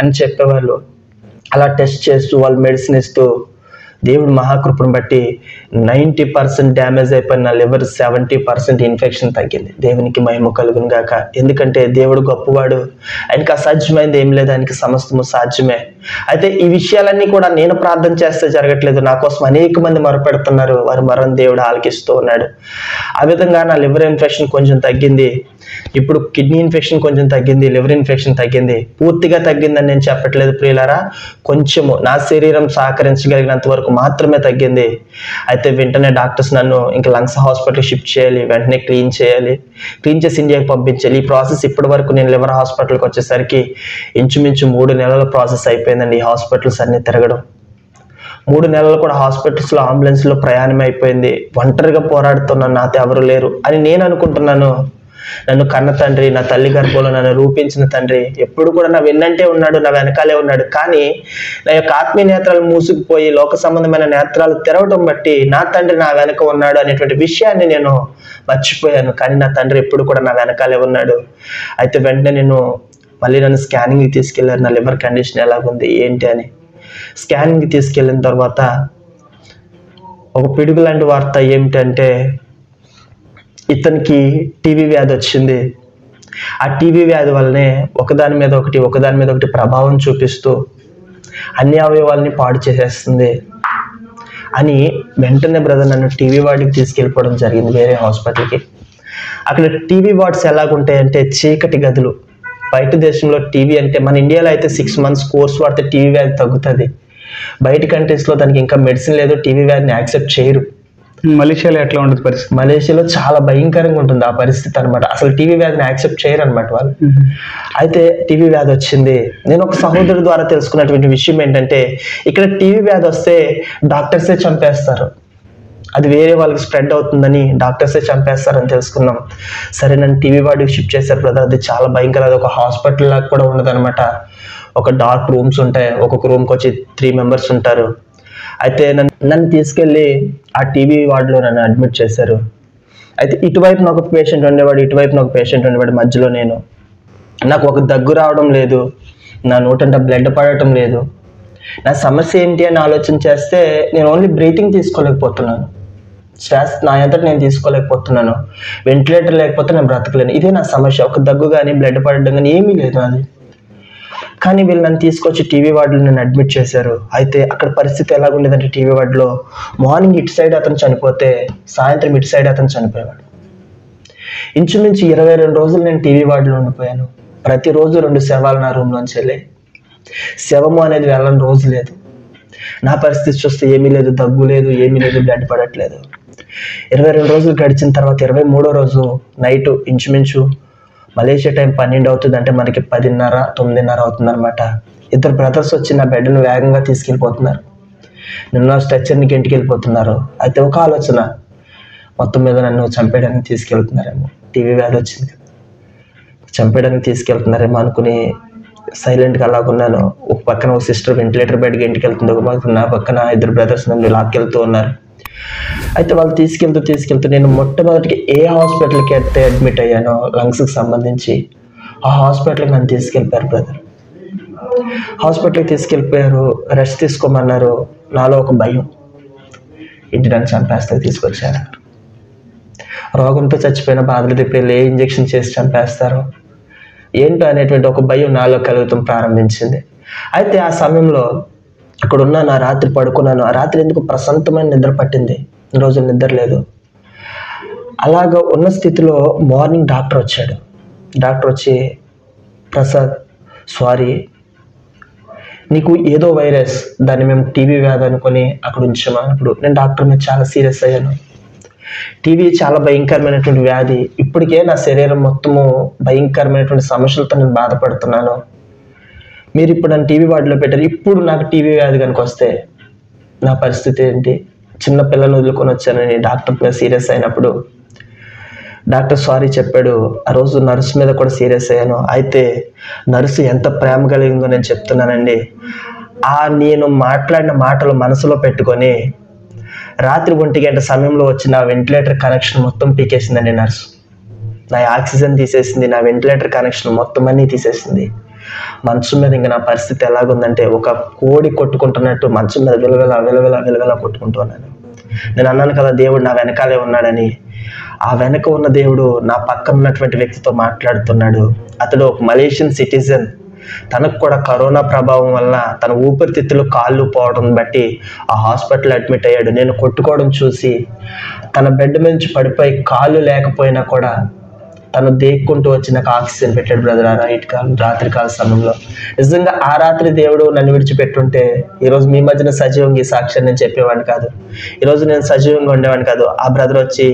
అని చెప్పేవాళ్ళు. అలా టెస్ట్ చేస్తూ వాళ్ళు మెడిసిన్ ఇస్తూ దేవుడు మహాకృపను బట్టి 90% డ్యామేజ్ అయిపోయిన నా లివర్ 70% ఇన్ఫెక్షన్ తగ్గింది. దేవునికి మహిమ కలుగును గాక. ఎందుకంటే దేవుడు గొప్పవాడు, ఆయనకి అసాధ్యమైంది ఏం లేదు, ఆయనకి సమస్తము సాధ్యమే. అయితే ఈ విషయాలన్నీ కూడా నేను ప్రార్థన చేస్తే జరగట్లేదు, నా కోసం అనేక మంది మొరపెడుతున్నారు, వారి మొరను దేవుడు ఆలకిస్తూ ఉన్నాడు. ఆ విధంగా నా లివర్ ఇన్ఫెక్షన్ కొంచెం తగ్గింది, ఇప్పుడు కిడ్నీ ఇన్ఫెక్షన్ కొంచెం తగ్గింది, లివర్ ఇన్ఫెక్షన్ తగ్గింది. పూర్తిగా తగ్గిందని నేను చెప్పట్లేదు ప్రియులారా, కొంచెము నా శరీరం సహకరించగలిగినంత వరకు మాత్రమే తగ్గింది. అయితే వెంటనే డాక్టర్స్ నన్ను ఇంకా లంగ్స్ హాస్పిటల్ షిఫ్ట్ చేయాలి, వెంటనే క్లీన్ చేసి ఇండియాకి పంపించాలి. ఈ ప్రాసెస్ ఇప్పటి వరకు నేను లివర్ హాస్పిటల్కి వచ్చేసరికి ఇంచుమించు 3 నెలల ప్రాసెస్ అయిపోయిందండి. ఈ హాస్పిటల్స్ అన్ని తిరగడం 3 నెలలు కూడా హాస్పిటల్స్లో అంబులెన్స్లో ప్రయాణం అయిపోయింది. ఒంటరిగా పోరాడుతున్నాను, నాతో ఎవరు లేరు అని నేను అనుకుంటున్నాను. నన్ను కన్న తండ్రి, నా తల్లి గర్భంలో నన్ను రూపించిన తండ్రి ఎప్పుడు కూడా నా వెన్నంటే ఉన్నాడు, నా వెనకాలే ఉన్నాడు. కానీ నా యొక్క ఆత్మీయ నేత్రాలు మూసుకుపోయి లోక సంబంధమైన నేత్రాలు తెరవడం బట్టి నా తండ్రి నా వెనక ఉన్నాడు అనేటువంటి విషయాన్ని నేను మర్చిపోయాను. కానీ నా తండ్రి ఎప్పుడు కూడా నా వెనకాలే ఉన్నాడు. అయితే వెంటనే మళ్ళీ నన్ను స్కానింగ్కి తీసుకెళ్లారు, నా లివర్ కండిషన్ ఎలాగుంది ఏంటి అని. స్కానింగ్కి తీసుకెళ్ళిన తర్వాత ఒక పిడుగు లాంటి వార్త ఏమిటంటే, ఇతనికి టీబీ వ్యాధి వచ్చింది. ఆ టీబీ వ్యాధి వల్లనే ఒకదాని మీద ఒకటి ప్రభావం చూపిస్తూ అన్ని అవయవాల్ని పాడు చేసేస్తుంది అని వెంటనే బ్రదర్ నన్ను టీబీ వార్డుకి తీసుకెళ్ళిపోవడం జరిగింది, వేరే హాస్పిటల్కి. అక్కడ టీబీ వార్డ్స్ ఎలాగుంటాయంటే చీకటి గదులు. బయట దేశంలో టీబీ అంటే, మన ఇండియాలో అయితే 6 months కోర్స్ వాడితే టీబీ వ్యాధి తగ్గుతుంది. బయట కంట్రీస్లో దానికి ఇంకా మెడిసిన్ లేదు, టీబీ వ్యాధిని యాక్సెప్ట్ చేయరు. మలేషియాలో ఎట్లా ఉంటుంది పరిస్థితి? మలేషియాలో చాలా భయంకరంగా ఉంటుంది ఆ పరిస్థితి అనమాట. అసలు టీబీ వ్యాధిని యాక్సెప్ట్ చేయరు అనమాట వాళ్ళు. అయితే టీబీ వ్యాధి వచ్చింది. నేను ఒక సహోదరుడి ద్వారా తెలుసుకున్నటువంటి విషయం ఏంటంటే, ఇక్కడ టీబీ వ్యాధి వస్తే డాక్టర్సే చంపేస్తారు, అది వేరే వాళ్ళకి స్ప్రెడ్ అవుతుందని డాక్టర్సే చంపేస్తారని తెలుసుకున్నాం. సరే, నన్ను టీబీ వార్డుకి షిఫ్ట్ చేశారు బ్రదర్. అది చాలా భయంకరం, అది ఒక హాస్పిటల్ లాగా కూడా ఉండదు అనమాట. ఒక డార్క్ రూమ్స్ ఉంటాయి, ఒక్కొక్క రూమ్కి వచ్చి 3 members ఉంటారు. అయితే నన్ను తీసుకెళ్ళి ఆ టీబీ వార్డులో నన్ను అడ్మిట్ చేశారు. అయితే ఇటువైపు నాకు పేషెంట్ ఉండేవాడు, మధ్యలో నాకు ఒక దగ్గు రావడం లేదు, నా నోటంట బ్లడ్ పడటం లేదు. నా సమస్య ఏంటి అని ఆలోచన చేస్తే, నేను ఓన్లీ బ్రీతింగ్ తీసుకోలేకపోతున్నాను, శ్వాస నా అంతటా నేను తీసుకోలేకపోతున్నాను, వెంటిలేటర్ లేకపోతే నేను బ్రతకలేను. ఇదే నా సమస్య. ఒక దగ్గు కానీ బ్లడ్ పడడం కానీ ఏమీ లేదు అది. కానీ వీళ్ళు నన్ను తీసుకొచ్చి టీబీ వార్డులో నన్ను అడ్మిట్ చేశారు. అయితే అక్కడ పరిస్థితి ఎలాగుండేదంటే, టీబీ వార్డులో మార్నింగ్ ఇటు సైడ్ అతను చనిపోతే సాయంత్రం ఇటు సైడ్ అతను చనిపోయేవాడు. ఇంచుమించు 22 రోజులు నేను టీబీ వార్డులో ఉండిపోయాను. ప్రతిరోజు 2 శవాలు నా రూమ్లోంచి వెళ్ళాయి. శవము అనేది వెళ్ళని రోజు లేదు. నా పరిస్థితి చూస్తే ఏమీ లేదు, దగ్గు లేదు, ఏమీ లేదు, బ్లడ్ పడట్లేదు. 22 రోజులు గడిచిన తర్వాత 23వ రోజు నైట్ ఇంచుమించు మలేషియా టైం 12 అవుతుంది, అంటే మనకి 10:30, 9:30 అవుతుంది అనమాట. 2 బ్రదర్స్ వచ్చి నా బెడ్ను వేగంగా తీసుకెళ్ళిపోతున్నారు, నిన్న స్ట్రెచ్చర్ని ఇంటికి వెళ్ళిపోతున్నారు. అయితే ఒక ఆలోచన, మొత్తం మీద నన్ను చంపేయడానికి తీసుకెళ్తున్నారేమో, టీబీ వ్యాధి వచ్చింది కదా, చంపేయడానికి తీసుకెళ్తున్నారేమో అనుకుని సైలెంట్గా అలాగున్నాను. ఒక పక్కన ఒక సిస్టర్ వెంటిలేటర్ బెడ్కి ఇంటికి వెళ్తుంది, ఒక పక్కన నా పక్కన 2 బ్రదర్స్ నన్ను లాక్కెళ్తూ ఉన్నారు. అయితే వాళ్ళు తీసుకెళ్తూ నేను మొట్టమొదటికి ఏ హాస్పిటల్కి అయితే అడ్మిట్ అయ్యానో లంగ్స్కి సంబంధించి ఆ హాస్పిటల్కి నన్ను తీసుకెళ్ళిపోయారు బ్రదర్. హాస్పిటల్కి తీసుకెళ్ళిపోయారు, రెస్ట్ తీసుకోమన్నారు. నాలో ఒక భయం, ఇంటి నన్ను చంపేస్తే తీసుకొచ్చారు, రోగంతో చచ్చిపోయిన బాధలు తిప్పేళ్ళు ఏ ఇంజెక్షన్ చేసి చంపేస్తారు ఏంటో అనేటువంటి ఒక భయం నాలో కలుగుతాం ప్రారంభించింది. అయితే ఆ సమయంలో అక్కడ ఉన్నాను, ఆ రాత్రి పడుకున్నాను. ఆ రాత్రి ఎందుకు ప్రశాంతమైన నిద్ర పట్టింది, రోజులు నిద్ర లేదు. అలాగ ఉన్న స్థితిలో మార్నింగ్ డాక్టర్ వచ్చాడు. డాక్టర్ వచ్చి, ప్రసాద్ సారీ, నీకు ఏదో వైరస్, దాన్ని మేము టీబీ వ్యాధి అనుకొని అక్కడ ఉంచాము అన్నప్పుడు నేను డాక్టర్ మీద చాలా సీరియస్ అయ్యాను. టీబీ చాలా భయంకరమైనటువంటి వ్యాధి, ఇప్పటికే నా శరీరం మొత్తము భయంకరమైనటువంటి సమస్యలతో నేను బాధపడుతున్నాను. మీరు ఇప్పుడు నన్ను టీబీ వార్డులో పెట్టారు, ఇప్పుడు నాకు టీబీ వ్యాధి కనుక వస్తే నా పరిస్థితి ఏంటి? చిన్న పిల్లలను వదులుకొని వచ్చానని డాక్టర్ మీద సీరియస్ అయినప్పుడు డాక్టర్ సారీ చెప్పాడు. ఆ రోజు నర్సు మీద కూడా సీరియస్ అయ్యాను. అయితే నర్సు ఎంత ప్రేమ కలిగిందో నేను చెప్తున్నానండి. నేను మాట్లాడిన మాటలు మనసులో పెట్టుకొని రాత్రి 1 గంట సమయంలో వచ్చి నా వెంటిలేటర్ కనెక్షన్ మొత్తం పీకేసిందండి నర్సు. నా ఆక్సిజన్ తీసేసింది, నా వెంటిలేటర్ కనెక్షన్ మొత్తం అన్నీ తీసేసింది. మంచం మీద ఇంకా నా పరిస్థితి ఎలాగుందంటే ఒక కోడి కొట్టుకుంటున్నట్టు మంచం మీద విలవిల కొట్టుకుంటున్నాను. నేను అన్నాను కదా దేవుడు నా వెనకాలే ఉన్నాడని. ఆ వెనక ఉన్న దేవుడు నా పక్కన ఉన్నటువంటి వ్యక్తితో మాట్లాడుతున్నాడు. అతడు ఒక మలేషియన్ సిటిజన్. తనకు కూడా కరోనా ప్రభావం వల్ల తన ఊపిరితిత్తులు కాళ్ళు పోవడం బట్టి ఆ హాస్పిటల్ అడ్మిట్ అయ్యాడు. నేను కొట్టుకోవడం చూసి తన బెడ్ నుంచి పడిపోయి కాళ్ళు లేకపోయినా కూడా తను దేక్కుంటూ వచ్చి నాకు ఆక్సిజన్ పెట్టాడు బ్రదర్. ఆ రాత్రి కాల సమయంలో నిజంగా ఆ రాత్రి దేవుడు నన్ను విడిచిపెట్టుంటే ఈరోజు మీ మధ్యన సజీవంగా ఈ సాక్ష్యం నేను చెప్పేవాడిని కాదు, ఈరోజు నేను సజీవంగా ఉండేవాడిని కాదు. ఆ బ్రదర్ వచ్చి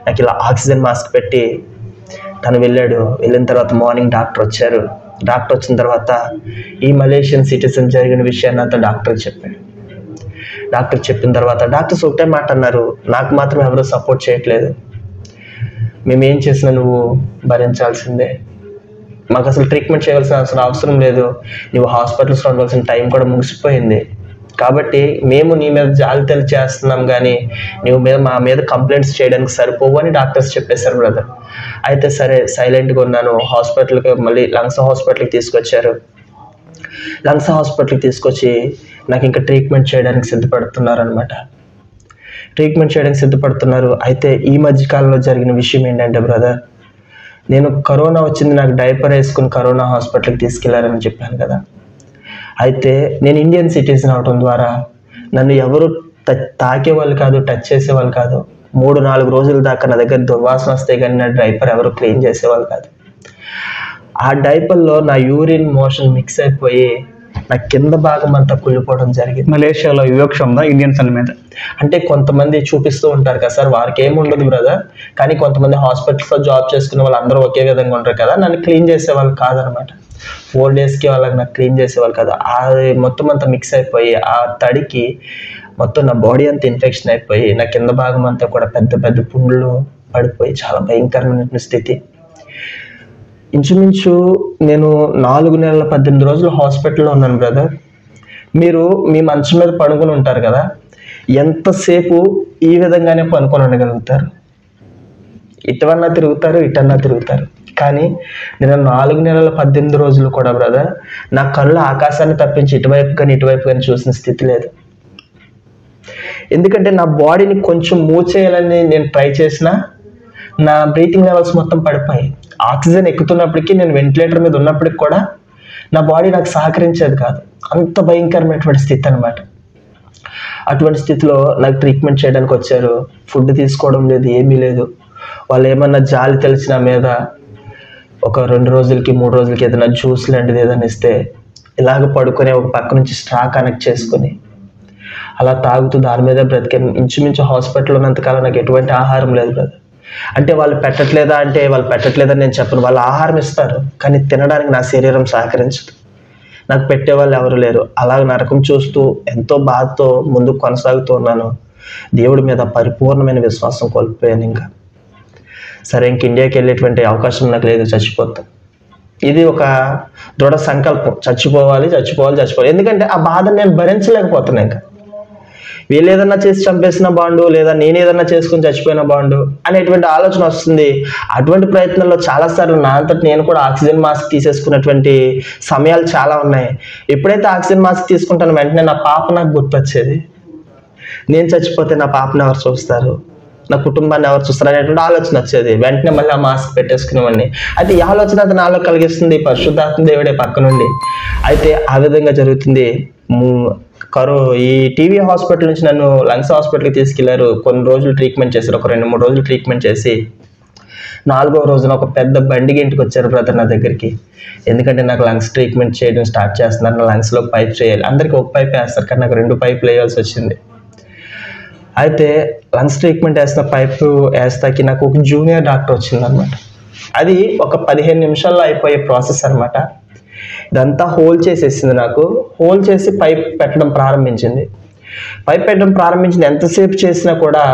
నాకు ఇలా ఆక్సిజన్ మాస్క్ పెట్టి తను వెళ్ళాడు. వెళ్ళిన తర్వాత మార్నింగ్ డాక్టర్ వచ్చారు. డాక్టర్ వచ్చిన తర్వాత ఈ మలేషియన్ సిటిజన్ జరిగిన విషయాన్ని అంతా డాక్టర్ చెప్పాడు. డాక్టర్ చెప్పిన తర్వాత డాక్టర్స్ ఒకటే మాట అన్నారు, నాకు మాత్రం ఎవరూ సపోర్ట్ చేయట్లేదు, మేమేం చేసినా నువ్వు భరించాల్సిందే, మాకు అసలు ట్రీట్మెంట్ చేయవలసిన అవసరం లేదు, నువ్వు హాస్పిటల్స్లో ఉండవలసిన టైం కూడా ముగిసిపోయింది, కాబట్టి మేము నీ మీద జాగ్రత్తలు చేస్తున్నాం కానీ మా మీద కంప్లైంట్స్ చేయడానికి సరిపోవు అని డాక్టర్స్ చెప్పేశారు బ్రదర్. అయితే సరే సైలెంట్గా ఉన్నాను. హాస్పిటల్కి మళ్ళీ లంగ్స్ హాస్పిటల్కి తీసుకొచ్చారు. లంగ్స్ హాస్పిటల్కి తీసుకొచ్చి నాకు ఇంకా ట్రీట్మెంట్ చేయడానికి సిద్ధపడుతున్నారు. అయితే ఈ మధ్యకాలంలో జరిగిన విషయం ఏంటంటే బ్రదర్, నేను కరోనా వచ్చింది, నాకు డైపర్ వేసుకుని కరోనా హాస్పిటల్కి తీసుకెళ్లారని చెప్పాను కదా. అయితే నేను ఇండియన్ సిటిజన్ అవడం ద్వారా నన్ను ఎవరు తాకేవాళ్ళు కాదు, టచ్ చేసేవాళ్ళు కాదు. 3-4 రోజుల దాకా నా దగ్గర దుర్వాసన వస్తే కానీ నా డైపర్ ఎవరు క్లీన్ చేసేవాళ్ళు కాదు. ఆ డైపర్లో నా యూరిన్ మోషన్ మిక్స్ అయిపోయి నా కింద భాగం అంతా కుళ్ళిపోవడం జరిగింది. మలేషియాలో వివక్ష ఉందా ఇండియన్స్ మీద? అంటే కొంతమంది చూపిస్తూ ఉంటారు కదా సార్, వారికి ఏముండదు బ్రదర్, కానీ కొంతమంది హాస్పిటల్స్లో జాబ్ చేసుకునే వాళ్ళు అందరూ ఒకే విధంగా ఉంటారు కదా. నన్ను క్లీన్ చేసేవాళ్ళు కాదనమాట. 4 డేస్కి వాళ్ళకి నాకు క్లీన్ చేసేవాళ్ళు కాదు. అది మొత్తం అంతా మిక్స్ అయిపోయి ఆ తడికి మొత్తం నా బాడీ అంతా ఇన్ఫెక్షన్ అయిపోయి నా కింద భాగం అంతా కూడా పెద్ద పెద్ద పుండ్లు పడిపోయి చాలా భయంకరమైన స్థితి. ఇంచుమించు నేను 4 నెలల 18 రోజులు హాస్పిటల్లో ఉన్నాను బ్రదర్. మీరు మీ మంచం మీద పడుకొని ఉంటారు కదా, ఎంతసేపు ఈ విధంగానే పనుకొని ఉండగలుగుతారు? ఇటన్నా తిరుగుతారు. కానీ నేను 4 నెలల 18 రోజులు కూడా బ్రదర్ నా కళ్ళు ఆకాశాన్ని తప్పించి ఇటువైపు కానీ చూసిన స్థితి లేదు. ఎందుకంటే నా బాడీని కొంచెం మూవ్ చేయాలని నేను ట్రై చేసినా నా బ్రీతింగ్ లెవెల్స్ మొత్తం పడిపోయి ఆక్సిజన్ ఎక్కుతున్నప్పటికీ నేను వెంటిలేటర్ మీద ఉన్నప్పటికి కూడా నా బాడీ నాకు సహకరించేది కాదు. అంత భయంకరమైనటువంటి స్థితి అనమాట. అటువంటి స్థితిలో నాకు ట్రీట్మెంట్ చేయడానికి వచ్చారు. ఫుడ్ తీసుకోవడం లేదు, ఏమీ లేదు. వాళ్ళు ఏమన్నా జాలి తెలిసిన మీద ఒక 2 రోజులకి 3 రోజులకి ఏదైనా జ్యూస్ లాంటిది ఏదైనా ఇస్తే ఇలాగ పడుకొని ఒక పక్క నుంచి స్ట్రా కనెక్ట్ చేసుకొని అలా తాగుతూ దాని మీద బ్రతికే. ఇంచుమించు హాస్పిటల్లో ఉన్నంతకాలం నాకు ఎటువంటి ఆహారం లేదు బ్రదర్. అంటే వాళ్ళు పెట్టట్లేదని నేను చెప్పను, వాళ్ళు ఆహారం ఇస్తారు కానీ తినడానికి నా శరీరం సహకరించదు, నాకు పెట్టేవాళ్ళు ఎవరు లేరు. అలాగ నరకం చూస్తూ ఎంతో బాధతో ముందుకు కొనసాగుతూ ఉన్నాను. దేవుడి మీద పరిపూర్ణమైన విశ్వాసం కోల్పోయాను. ఇంకా సరే ఇంక ఇండియాకి వెళ్ళేటువంటి అవకాశం నాకు లేదు, చచ్చిపోతాను. ఇది ఒక దృఢ సంకల్పం, చచ్చిపోవాలి. ఎందుకంటే ఆ బాధను నేను భరించలేకపోతున్నాను. ఇంకా వీళ్ళు ఏదన్నా చేసి చంపేసిన బాండు, లేదా నేను ఏదన్నా చేసుకుని చచ్చిపోయిన బాండు అనేటువంటి ఆలోచన వస్తుంది. అటువంటి ప్రయత్నంలో చాలాసార్లు నా అంతటి నేను కూడా ఆక్సిజన్ మాస్క్ తీసేసుకున్నటువంటి సమయాలు చాలా ఉన్నాయి. ఎప్పుడైతే ఆక్సిజన్ మాస్క్ తీసుకుంటానో వెంటనే నా పాప నాకు గుర్తొచ్చేది. నేను చచ్చిపోతే నా పాపను ఎవరు చూస్తారు, నా కుటుంబాన్ని ఎవరు చూస్తారు అనేటువంటి ఆలోచన వచ్చేది. వెంటనే మళ్ళీ ఆ మాస్క్ పెట్టేసుకునేవాడిని. అయితే ఈ ఆలోచన అది నాలో కలిగిస్తుంది పరిశుద్ధాత్మ దేవుడే పక్క నుండి. అయితే ఆ విధంగా జరుగుతుంది. ఈ టీవీ హాస్పిటల్ నుంచి నన్ను లంగ్స్ హాస్పిటల్కి తీసుకెళ్లారు. కొన్ని రోజులు ట్రీట్మెంట్ చేశారు. ఒక 2-3 రోజులు ట్రీట్మెంట్ చేసి 4వ రోజున ఒక పెద్ద బండికి ఇంటికి వచ్చారు బ్రదర్ నా దగ్గరికి. ఎందుకంటే నాకు లంగ్స్ ట్రీట్మెంట్ చేయడం స్టార్ట్ చేస్తున్నారు, నా లంగ్స్లో పైప్ చేయాలి. అందరికీ ఒక పైప్ వేస్తారు, కానీ నాకు 2 పైపులు వేయాల్సి వచ్చింది. అయితే లంగ్స్ ట్రీట్మెంట్ వేసిన పైపు వేస్తాకి నాకు ఒక జూనియర్ డాక్టర్ వచ్చింది అనమాట. అది ఒక 15 నిమిషాల్లో అయిపోయే ప్రాసెస్ అనమాట. ఇదంతా హోల్ చేసేసింది. నాకు హోల్ చేసి పైప్ పెట్టడం ప్రారంభించింది. పైప్ పెట్టడం ప్రారంభించింది. ఎంతసేపు చేసినా కూడా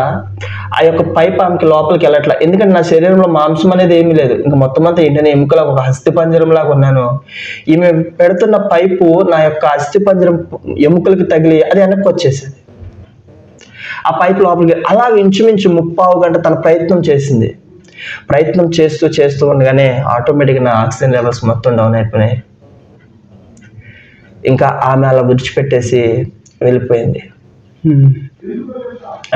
ఆ యొక్క పైప్ ఆమెకి లోపలికి వెళ్ళట్లా. ఎందుకంటే నా శరీరంలో మాంసం అనేది ఏమీ లేదు, ఇంకా మొత్తం అంతా ఏంటనే ఎముకలా ఒక అస్థిపంజరంలాగా ఉన్నాను. ఈమె పెడుతున్న పైపు నా యొక్క అస్థిపంజరం ఎముకలకి తగిలి అది వెనక్కి వచ్చేసింది. ఆ పైప్ లోపలికి అలా ఇంచుమించు 30 గంట తన ప్రయత్నం చేసింది. ప్రయత్నం చేస్తూ ఉండగానే ఆటోమేటిక్గా నా ఆక్సిజన్ లెవెల్స్ మొత్తం డౌన్ అయిపోయినాయి. ఇంకా ఆమె అలా విడిచిపెట్టేసి వెళ్ళిపోయింది.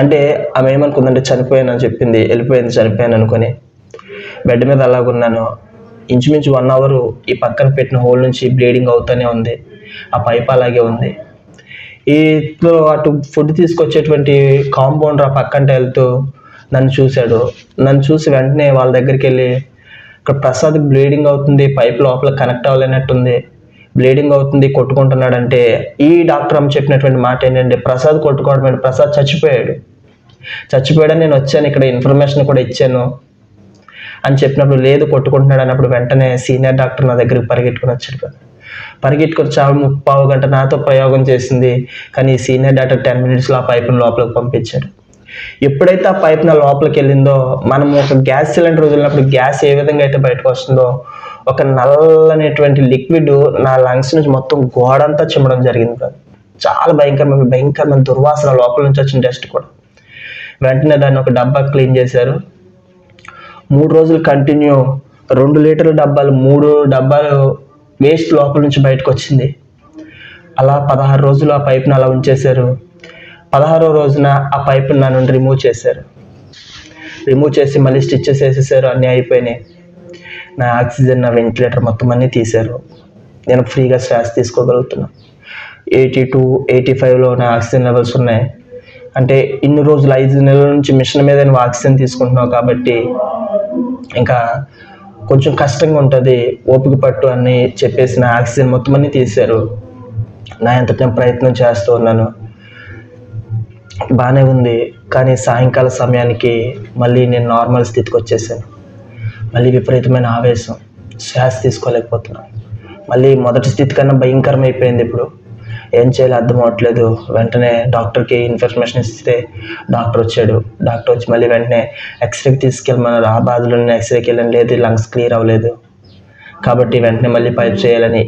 అంటే ఆమె ఏమనుకుందంటే చనిపోయానని చెప్పింది, వెళ్ళిపోయింది చనిపోయాను అనుకుని. బెడ్ మీద అలాగున్నాను. ఇంచుమించు 1 అవర్ ఈ పక్కన పెట్టిన హోల్ నుంచి బ్లీడింగ్ అవుతూనే ఉంది. ఆ పైప్ అలాగే ఉంది. ఇట్లో అటు ఫుడ్ తీసుకొచ్చేటువంటి కాంపౌండర్ ఆ పక్కంట వెళ్తూ నన్ను చూశాడు. నన్ను చూసి వెంటనే వాళ్ళ దగ్గరికి వెళ్ళి, ఇక్కడ ప్రసాద్ బ్లీడింగ్ అవుతుంది, పైప్ లోపల కనెక్ట్ అవ్వలేనట్టుంది, బ్లీడింగ్ అవుతుంది, కొట్టుకుంటున్నాడంటే ఈ డాక్టర్ అమ్మ చెప్పినటువంటి మాట ఏంటంటే ప్రసాద్ కొట్టుకోవడం ఏంటి, ప్రసాద్ చచ్చిపోయాడని నేను వచ్చాను, ఇక్కడ ఇన్ఫర్మేషన్ కూడా ఇచ్చాను అని చెప్పినప్పుడు లేదు కొట్టుకుంటున్నాడు అన్నప్పుడు వెంటనే సీనియర్ డాక్టర్ నా దగ్గరికి పరిగెట్టుకుని వచ్చాడు. పరిగెట్టుకొని చాలా 30 గంట నాతో ప్రయోగం చేసింది. కానీ ఈ సీనియర్ డాక్టర్ 10 మినిట్స్లో ఆ పైప్ను లోపలికి పంపించాడు. ఎప్పుడైతే ఆ పైప్ నా లోపలికి వెళ్ళిందో, మనం ఒక గ్యాస్ సిలిండర్ వదిలినప్పుడు గ్యాస్ ఏ విధంగా అయితే బయటకు వస్తుందో, ఒక నల్లనేటువంటి లిక్విడ్ నా లంగ్స్ నుంచి మొత్తం గోడంతా చిమ్మడం జరిగింది. చాలా భయంకరమైన దుర్వాసన, లోపల నుంచి వచ్చిన డస్ట్ కూడా. వెంటనే దాన్ని ఒక డబ్బా క్లీన్ చేశారు. 3 రోజులు కంటిన్యూ 2 లీటర్ల డబ్బాలు 3 డబ్బాలు వేస్ట్ లోపల నుంచి బయటకు వచ్చింది. అలా 16 రోజులు ఆ పైప్ను అలా ఉంచేశారు. 16వ రోజున ఆ పైప్ను నా నుండి రిమూవ్ చేసి మళ్ళీ స్టిచ్చెస్ వేసేసారు. అన్నీ అయిపోయినాయి. నా ఆక్సిజన్, నా వెంటిలేటర్ మొత్తం అన్నీ తీశారు. నేను ఫ్రీగా శ్వాస తీసుకోగలుగుతున్నాను. 82-85లో నా ఆక్సిజన్ లెవెల్స్ ఉన్నాయి. అంటే ఇన్ని రోజులు 5 నెలల నుంచి మిషన్ మీద నువ్వు ఆక్సిజన్ తీసుకుంటున్నావు కాబట్టి ఇంకా కొంచెం కష్టంగా ఉంటుంది, ఓపిక పట్టు అని చెప్పేసి నా ఆక్సిజన్ మొత్తం అన్నీ తీశారు. నా ఎంత నేను ప్రయత్నం చేస్తూ ఉన్నాను, బాగానే ఉంది. కానీ సాయంకాల సమయానికి మళ్ళీ నేను నార్మల్ స్థితికి వచ్చేసాను. మళ్ళీ విపరీతమైన ఆవేశం, శ్వాస తీసుకోలేకపోతున్నాను. మళ్ళీ మొదటి స్థితి కన్నా భయంకరమైపోయింది. ఇప్పుడు ఏం చేయాలో అర్థం అవ్వట్లేదు. వెంటనే డాక్టర్కి ఇన్ఫర్మేషన్ ఇస్తే డాక్టర్ వచ్చాడు. డాక్టర్ వచ్చి మళ్ళీ వెంటనే ఎక్స్రేకి తీసుకెళ్ళమన్నారు. ఆ బాధలో నేను ఎక్స్రేకి వెళ్ళాను, లేదు లంగ్స్ క్లియర్ అవ్వలేదు కాబట్టి వెంటనే మళ్ళీ పైప్ చేయాలని.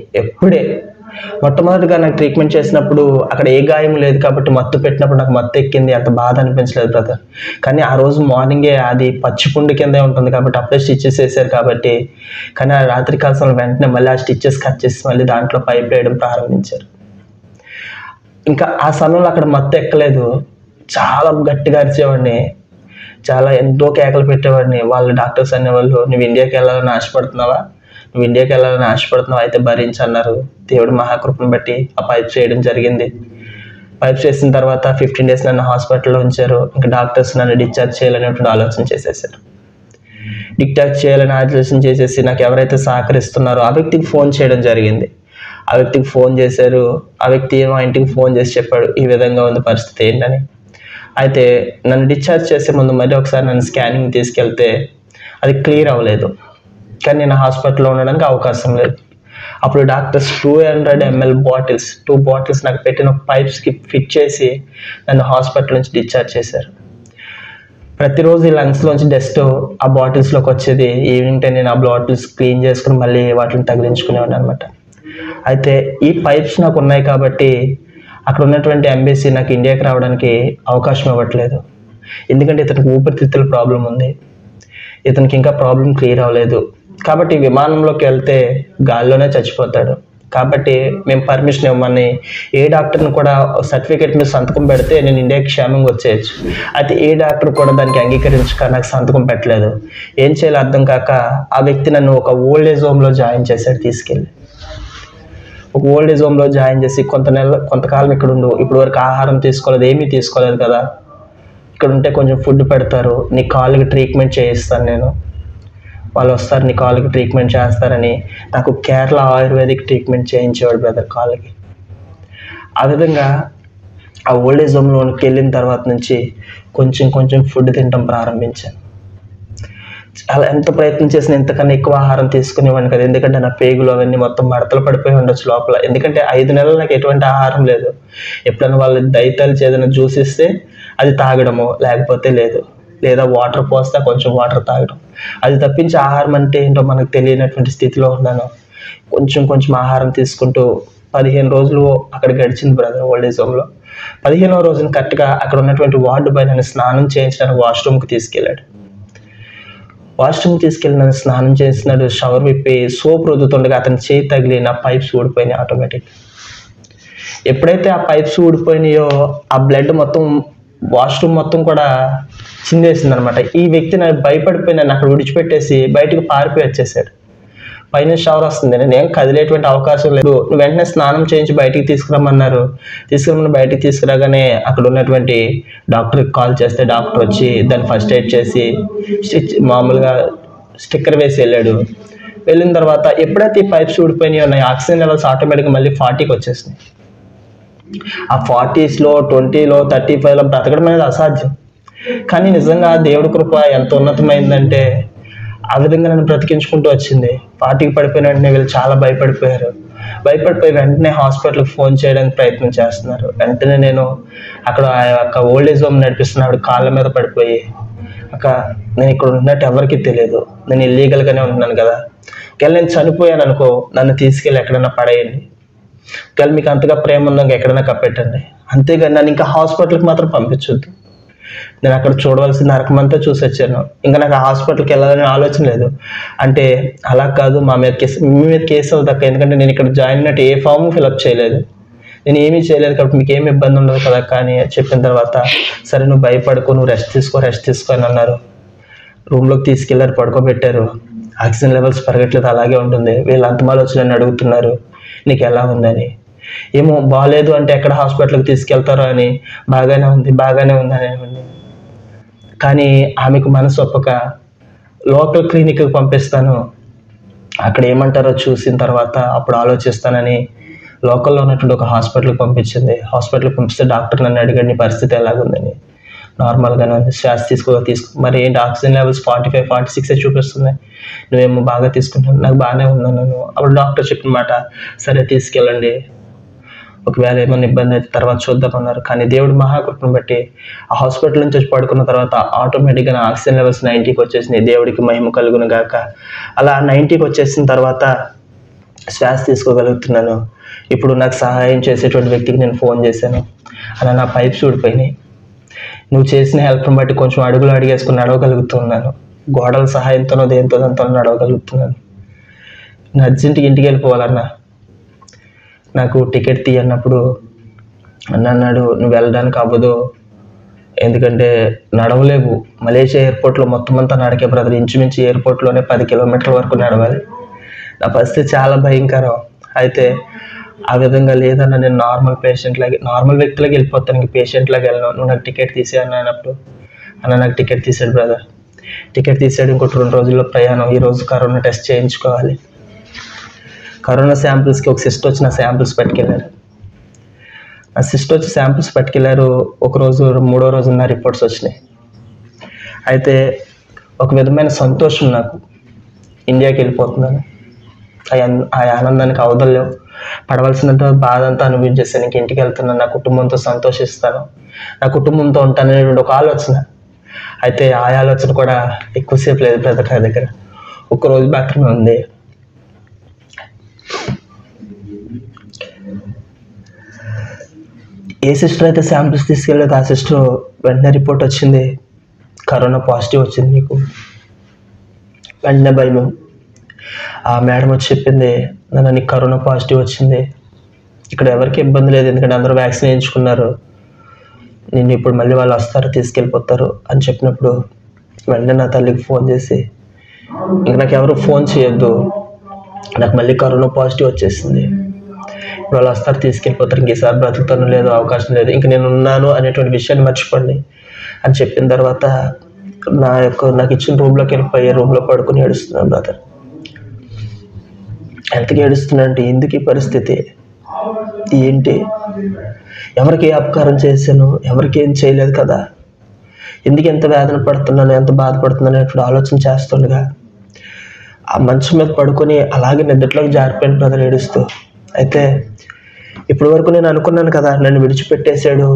మొట్టమొదటిగా నాకు ట్రీట్మెంట్ చేసినప్పుడు అక్కడ ఏ గాయం లేదు కాబట్టి మత్తు పెట్టినప్పుడు నాకు మత్తు ఎక్కింది, అంత బాధ అనిపించలేదు బ్రదర్. కానీ ఆ రోజు మార్నింగే అది పచ్చిపుండు కిందే ఉంటుంది కాబట్టి అప్పుడే స్టిచ్చెస్ వేసారు కాబట్టి. కానీ ఆ రాత్రి కాలం వెంటనే మళ్ళీ ఆ స్టిచ్చెస్ కట్ చేసి మళ్ళీ దాంట్లో పైప్ వేయడం ప్రారంభించారు. ఇంకా ఆ సమయంలో అక్కడ మత్తు ఎక్కలేదు. చాలా గట్టిగా అరిచేవాడిని, చాలా ఎంతో కేకలు పెట్టేవాడిని. వాళ్ళ డాక్టర్స్ అనేవాళ్ళు, నువ్వు ఇండియాకి వెళ్ళాలని ఆశపడుతున్నావా అయితే భరించన్నారు. దేవుడు మహాకృపను బట్టి ఆ పైప్ చేయడం జరిగింది. పైప్ చేసిన తర్వాత 15 డేస్ నన్ను హాస్పిటల్లో ఉంచారు. ఇంకా డాక్టర్స్ నన్ను డిశ్చార్జ్ చేయాలనేటువంటి ఆలోచన చేసేసారు. డిశ్చార్జ్ చేయాలని ఆలోచన చేసేసి నాకు ఎవరైతే సహకరిస్తున్నారో ఆ వ్యక్తికి ఫోన్ చేయడం జరిగింది. ఆ వ్యక్తికి ఫోన్ చేశారు. ఆ వ్యక్తి మా ఇంటికి ఫోన్ చేసి చెప్పాడు ఈ విధంగా ఉంది పరిస్థితి ఏంటని. అయితే నన్ను డిశ్చార్జ్ చేసే ముందు మళ్ళీ ఒకసారి నన్ను స్కానింగ్ తీసుకెళ్తే అది క్లియర్ అవ్వలేదు. కానీ నేను హాస్పిటల్లో ఉండడానికి అవకాశం లేదు. అప్పుడు డాక్టర్స్ 200 ml బాటిల్స్ 2 బాటిల్స్ నాకు పెట్టిన పైప్స్కి ఫిట్ చేసి నన్ను హాస్పిటల్ నుంచి డిశ్చార్జ్ చేశారు. ప్రతిరోజు ఈ లంగ్స్లోంచి డస్ట్ ఆ బాటిల్స్లోకి వచ్చేది. ఈవినింగ్ టైం నేను ఆ బాటిల్స్ క్లీన్ చేసుకుని మళ్ళీ వాటిని తగిలించుకునేవాడిని అనమాట. అయితే ఈ పైప్స్ నాకు ఉన్నాయి కాబట్టి అక్కడ ఉన్నటువంటి ఎంబసీ నాకు ఇండియాకి రావడానికి అవకాశం ఇవ్వట్లేదు. ఎందుకంటే ఇతనికి ఊపిరితిత్తుల ప్రాబ్లం ఉంది, ఇతనికి ఇంకా ప్రాబ్లం క్లియర్ అవ్వలేదు. కాబట్టి విమానంలోకి వెళ్తే గాల్లోనే చచ్చిపోతాడు. కాబట్టి మేము పర్మిషన్ ఇవ్వమని ఏ డాక్టర్ని కూడా సర్టిఫికేట్ మీద సంతకం పెడితే నేను ఇండియాకి క్షేమంగా వచ్చేయచ్చు. అయితే ఏ డాక్టర్ కూడా దానికి అంగీకరించక నాకు సంతకం పెట్టలేదు. ఏం చేయాలో అర్థం కాక ఆ వ్యక్తి నన్ను ఒక ఓల్డ్ ఏజ్ హోమ్లో జాయిన్ చేశాడు. తీసుకెళ్ళి ఒక ఓల్డ్ ఏజ్ హోమ్లో జాయిన్ చేసి కొంతకాలం ఇక్కడ ఉండు, ఇప్పుడు వరకు ఆహారం తీసుకోలేదు, ఏమీ తీసుకోలేదు కదా, ఇక్కడ ఉంటే కొంచెం ఫుడ్ పెడతారు, నీ కాళ్ళకి ట్రీట్మెంట్ చేయిస్తాను నేను, వాళ్ళు వస్తారు నీ కాళ్ళకి ట్రీట్మెంట్ చేస్తారని నాకు కేరళ ఆయుర్వేదిక్ ట్రీట్మెంట్ చేయించేవాడు బ్రదర్ కాళ్ళకి. ఆ విధంగా ఆ ఓల్డ్ ఏజ్ హోమ్లోకి వెళ్ళిన తర్వాత నుంచి కొంచెం ఫుడ్ తినడం ప్రారంభించాను. చాలా ఎంత ప్రయత్నం చేసినా ఇంతకన్నా ఎక్కువ ఆహారం తీసుకునేవాడిని కదా, ఎందుకంటే నా పేగులు అవన్నీ మొత్తం మడతలు పడిపోయి ఉండొచ్చు లోపల. ఎందుకంటే 5 నెలలు నాకు ఎటువంటి ఆహారం లేదు. ఎప్పుడైనా వాళ్ళు దయతలు ఏదైనా జ్యూస్ ఇస్తే అది తాగడము, లేకపోతే లేదు, లేదా వాటర్ పోస్తే కొంచెం వాటర్ తాగడం, అది తప్పించి ఆహారం అంటే ఏంటో మనకు తెలియనటువంటి స్థితిలో ఉన్నాను. కొంచెం ఆహారం తీసుకుంటూ 15 రోజులు అక్కడ గడిచింది బ్రదర్ ఓల్డ్ ఏజ్ హోమ్లో. 15వ రోజున కరెక్ట్గా అక్కడ ఉన్నటువంటి వార్డు బాయ్ నన్ను స్నానం చేయించడానికి వాష్రూమ్కి తీసుకెళ్ళాడు. వాష్రూమ్కి తీసుకెళ్ళి నన్ను స్నానం చేసినాడు. షవర్ విప్పి సోప్ రుద్దుతుండగా అతని చేయి తగిలి నా పైప్స్ ఊడిపోయినాయి ఆటోమేటిక్. ఎప్పుడైతే ఆ పైప్స్ ఊడిపోయినాయో ఆ బ్లడ్ మొత్తం వాష్రూమ్ మొత్తం కూడా చిందేసింది అనమాట. ఈ వ్యక్తి నాకు భయపడిపోయి నన్ను అక్కడ విడిచిపెట్టేసి బయటకు పారిపోయి వచ్చేసాడు. పైన షవర్ వస్తుంది, నేను కదిలేటువంటి అవకాశం లేదు. వెంటనే స్నానం చేయించి బయటికి తీసుకురమ్మన్నారు. బయటికి తీసుకురాగానే అక్కడ ఉన్నటువంటి డాక్టర్కి కాల్ చేస్తే డాక్టర్ వచ్చి దాన్ని ఫస్ట్ ఎయిడ్ చేసి మామూలుగా స్టిక్కర్ వేసి వెళ్ళాడు. వెళ్ళిన తర్వాత ఎప్పుడైతే ఈ పైప్స్ ఊడిపోయినాయో నా ఆక్సిజన్ లెవెల్స్ ఆటోమేటిక్గా మళ్ళీ 40కి వచ్చేసినాయి. ఆ 40స్లో 20లో 35లో బ్రతకడం అనేది అసాధ్యం. కానీ నిజంగా దేవుడి కృప ఎంత ఉన్నతమైందంటే ఆ విధంగా నన్ను బ్రతికించుకుంటూ వచ్చింది. 40కి పడిపోయిన వెంటనే వీళ్ళు చాలా భయపడిపోయి వెంటనే హాస్పిటల్కి ఫోన్ చేయడానికి ప్రయత్నం చేస్తున్నారు. వెంటనే నేను అక్కడ ఆ యొక్క ఓల్డ్ ఏజ్ హోమ్ నడిపిస్తున్నాడు కాళ్ళ మీద పడిపోయి, నేను ఇక్కడ ఉన్నట్టు ఎవరికి తెలియదు, నేను ఇల్లీగల్గానే ఉంటున్నాను కదా, ఒకవేళ నేను చనిపోయాను అనుకో నన్ను తీసుకెళ్ళి ఎక్కడైనా పడేయండి, ఒకవేళ మీకు అంతగా ప్రేమ ఉందా ఎక్కడైనా కప్పెట్టండి, అంతేగాని నన్ను ఇంకా హాస్పిటల్కి మాత్రం పంపించొద్దు. నేను అక్కడ చూడవలసిన నరకం అంతా చూసి వచ్చాను, ఇంకా నాకు ఆ హాస్పిటల్కి వెళ్ళాలని ఆలోచన లేదు. అంటే అలా కాదు, మీ మీద కేసు అవుతాక, ఎందుకంటే నేను ఇక్కడ జాయిన్ అయినట్టు ఏ ఫామ్ ఫిలప్ చేయలేదు, నేను ఏమీ చేయలేదు కాబట్టి మీకు ఏమి ఇబ్బంది ఉండదు కదా కానీ చెప్పిన తర్వాత సరే నువ్వు భయపడుకో, నువ్వు రెస్ట్ తీసుకో అని అన్నారు. రూమ్లోకి తీసుకెళ్లారు, పడుకోబెట్టారు. ఆక్సిజన్ లెవెల్స్ పెరగట్లేదు, అలాగే ఉంటుంది. వీళ్ళు అంతమాలు వచ్చి నన్ను అడుగుతున్నారు నీకు ఎలా ఉందని. ఏమో బాగాలేదు అంటే ఎక్కడ హాస్పిటల్కి తీసుకెళ్తారో అని, బాగానే ఉంది అని. కానీ ఆమెకు మనసు ఒప్పక లోకల్ క్లినిక్కి పంపిస్తాను, అక్కడ ఏమంటారో చూసిన తర్వాత అప్పుడు ఆలోచిస్తానని లోకల్లో ఉన్నటువంటి ఒక హాస్పిటల్కి పంపించింది. హాస్పిటల్కి పంపిస్తే డాక్టర్ నన్ను అడిగాడు నీ పరిస్థితి ఎలాగుందని. నార్మల్గానే ఉంది, శ్వాస తీసుకో మరి ఏంటి ఆక్సిజన్ లెవెల్స్ 45, 46 చూపిస్తుంది, నువ్వేమో బాగా తీసుకుంటాను, నాకు బాగానే ఉన్నాను. అప్పుడు డాక్టర్ చెప్పిన మాట సరే తీసుకెళ్ళండి, ఒకవేళ ఏమైనా ఇబ్బంది అయితే తర్వాత చూద్దామన్నారు. కానీ దేవుడు మహాకృపను బట్టి ఆ హాస్పిటల్ నుంచి వచ్చి పడుకున్న తర్వాత ఆటోమేటిక్గా నా ఆక్సిజన్ లెవెల్స్ 90కి వచ్చేసినాయి. దేవుడికి మహిమ కలుగును గాక. అలా 90కి వచ్చేసిన తర్వాత శ్వాస తీసుకోగలుగుతున్నాను. ఇప్పుడు నాకు సహాయం చేసేటువంటి వ్యక్తికి నేను ఫోన్ చేశాను, అలా నా పైప్స్ ఊడిపోయినాయి, నువ్వు చేసిన హెల్ప్ని బట్టి కొంచెం అడుగులు అడిగేసుకుని నడవగలుగుతున్నాను, గోడల సహాయంతోనో దేంతో నడవగలుగుతున్నాను. నేను అర్జెంటుగా ఇంటికి వెళ్ళిపోవాలన్నా, నాకు టికెట్ తీయన్నప్పుడు అన్నాడు నువ్వు వెళ్ళడానికి అవ్వదు, ఎందుకంటే నడవలేవు. మలేషియా ఎయిర్పోర్ట్లో మొత్తం అంతా నడకే బ్రదర్, ఇంచుమించు ఎయిర్పోర్ట్లోనే 10 కిలోమీటర్ల వరకు నడవాలి. నా పరిస్థితి చాలా భయంకరం. అయితే ఆ విధంగా లేదన్నా నేను నార్మల్ వ్యక్తిలాగా వెళ్ళిపోతాను, ఇంక పేషెంట్లాగా వెళ్ళను, నువ్వు నాకు టికెట్ తీసే అన్నప్పుడు నాకు టికెట్ తీసాడు బ్రదర్. టికెట్ తీసాడు. ఇంకొక 2 రోజుల్లో ప్రయాణం. ఈరోజు కరోనా టెస్ట్ చేయించుకోవాలి. కరోనా శాంపిల్స్కి ఒక సిస్టర్ వచ్చి నా శాంపిల్స్ పట్టుకెళ్ళారు. ఒకరోజు 3వ రోజు నా రిపోర్ట్స్ వచ్చినాయి. అయితే ఒక విధమైన సంతోషం, నాకు ఇండియాకి వెళ్ళిపోతున్నాను, ఆ ఆనందానికి అవధులేవు. పడవలసినంత బాధ అంతా అనుభవించేస్తాను, ఇంక ఇంటికి వెళ్తున్నాను, నా కుటుంబంతో సంతోషిస్తాను, నా కుటుంబంతో ఉంటాననేటువంటి ఒక ఆలోచన. అయితే ఆ ఆలోచన కూడా ఎక్కువసేపు లేదు బ్రదర్ నా దగ్గర, ఒక్కరోజు మాత్రమే ఉంది. ఏ సిస్టర్ అయితే శాంపిల్స్ తీసుకెళ్ళలేదు ఆ సిస్టర్ వెంటనే రిపోర్ట్ వచ్చింది, కరోనా పాజిటివ్ వచ్చింది మీకు. వెంటనే భయం. ఆ మేడం వచ్చి చెప్పింది, నాన్న నీకు కరోనా పాజిటివ్ వచ్చింది, ఇక్కడ ఎవరికి ఇబ్బంది లేదు ఎందుకంటే అందరూ వ్యాక్సిన్ వేయించుకున్నారు, నేను ఇప్పుడు మళ్ళీ వాళ్ళు వస్తారు తీసుకెళ్ళిపోతారు అని చెప్పినప్పుడు వెంటనే నా తల్లికి ఫోన్ చేసి, ఇంక నాకు ఎవరు ఫోన్ చేయొద్దు, నాకు మళ్ళీ కరోనా పాజిటివ్ వచ్చేసింది, ఇప్పుడు వాళ్ళు వస్తారు తీసుకెళ్ళిపోతారు, ఇంకేసారి బ్రతుకుతాను లేదు అవకాశం లేదు, ఇంక నేను ఉన్నాను అనేటువంటి విషయాన్ని మర్చిపోండి అని చెప్పిన తర్వాత నాకు ఇచ్చిన రూమ్లోకి వెళ్ళిపోయి రూమ్లో పడుకుని ఏడుస్తున్నాను బ్రదర్. ఎంతగా ఏడుస్తున్నా అంటే ఎందుకు ఈ పరిస్థితి ఏంటి, ఎవరికి ఏ అపకారం చేశాను, ఎవరికి ఏం చేయలేదు కదా, ఎందుకు ఎంత వేదన పడుతున్నాను ఎంత బాధపడుతున్నాను అనేటువంటి ఆలోచన చేస్తుండగా ఆ మంచం మీద పడుకొని అలాగే నిద్రలోకి జారిపోయిన బ్రదర్ ఏడుస్తూ. అయితే ఇప్పటి వరకు నేను అనుకున్నాను కదా నన్ను విడిచిపెట్టేశాడు,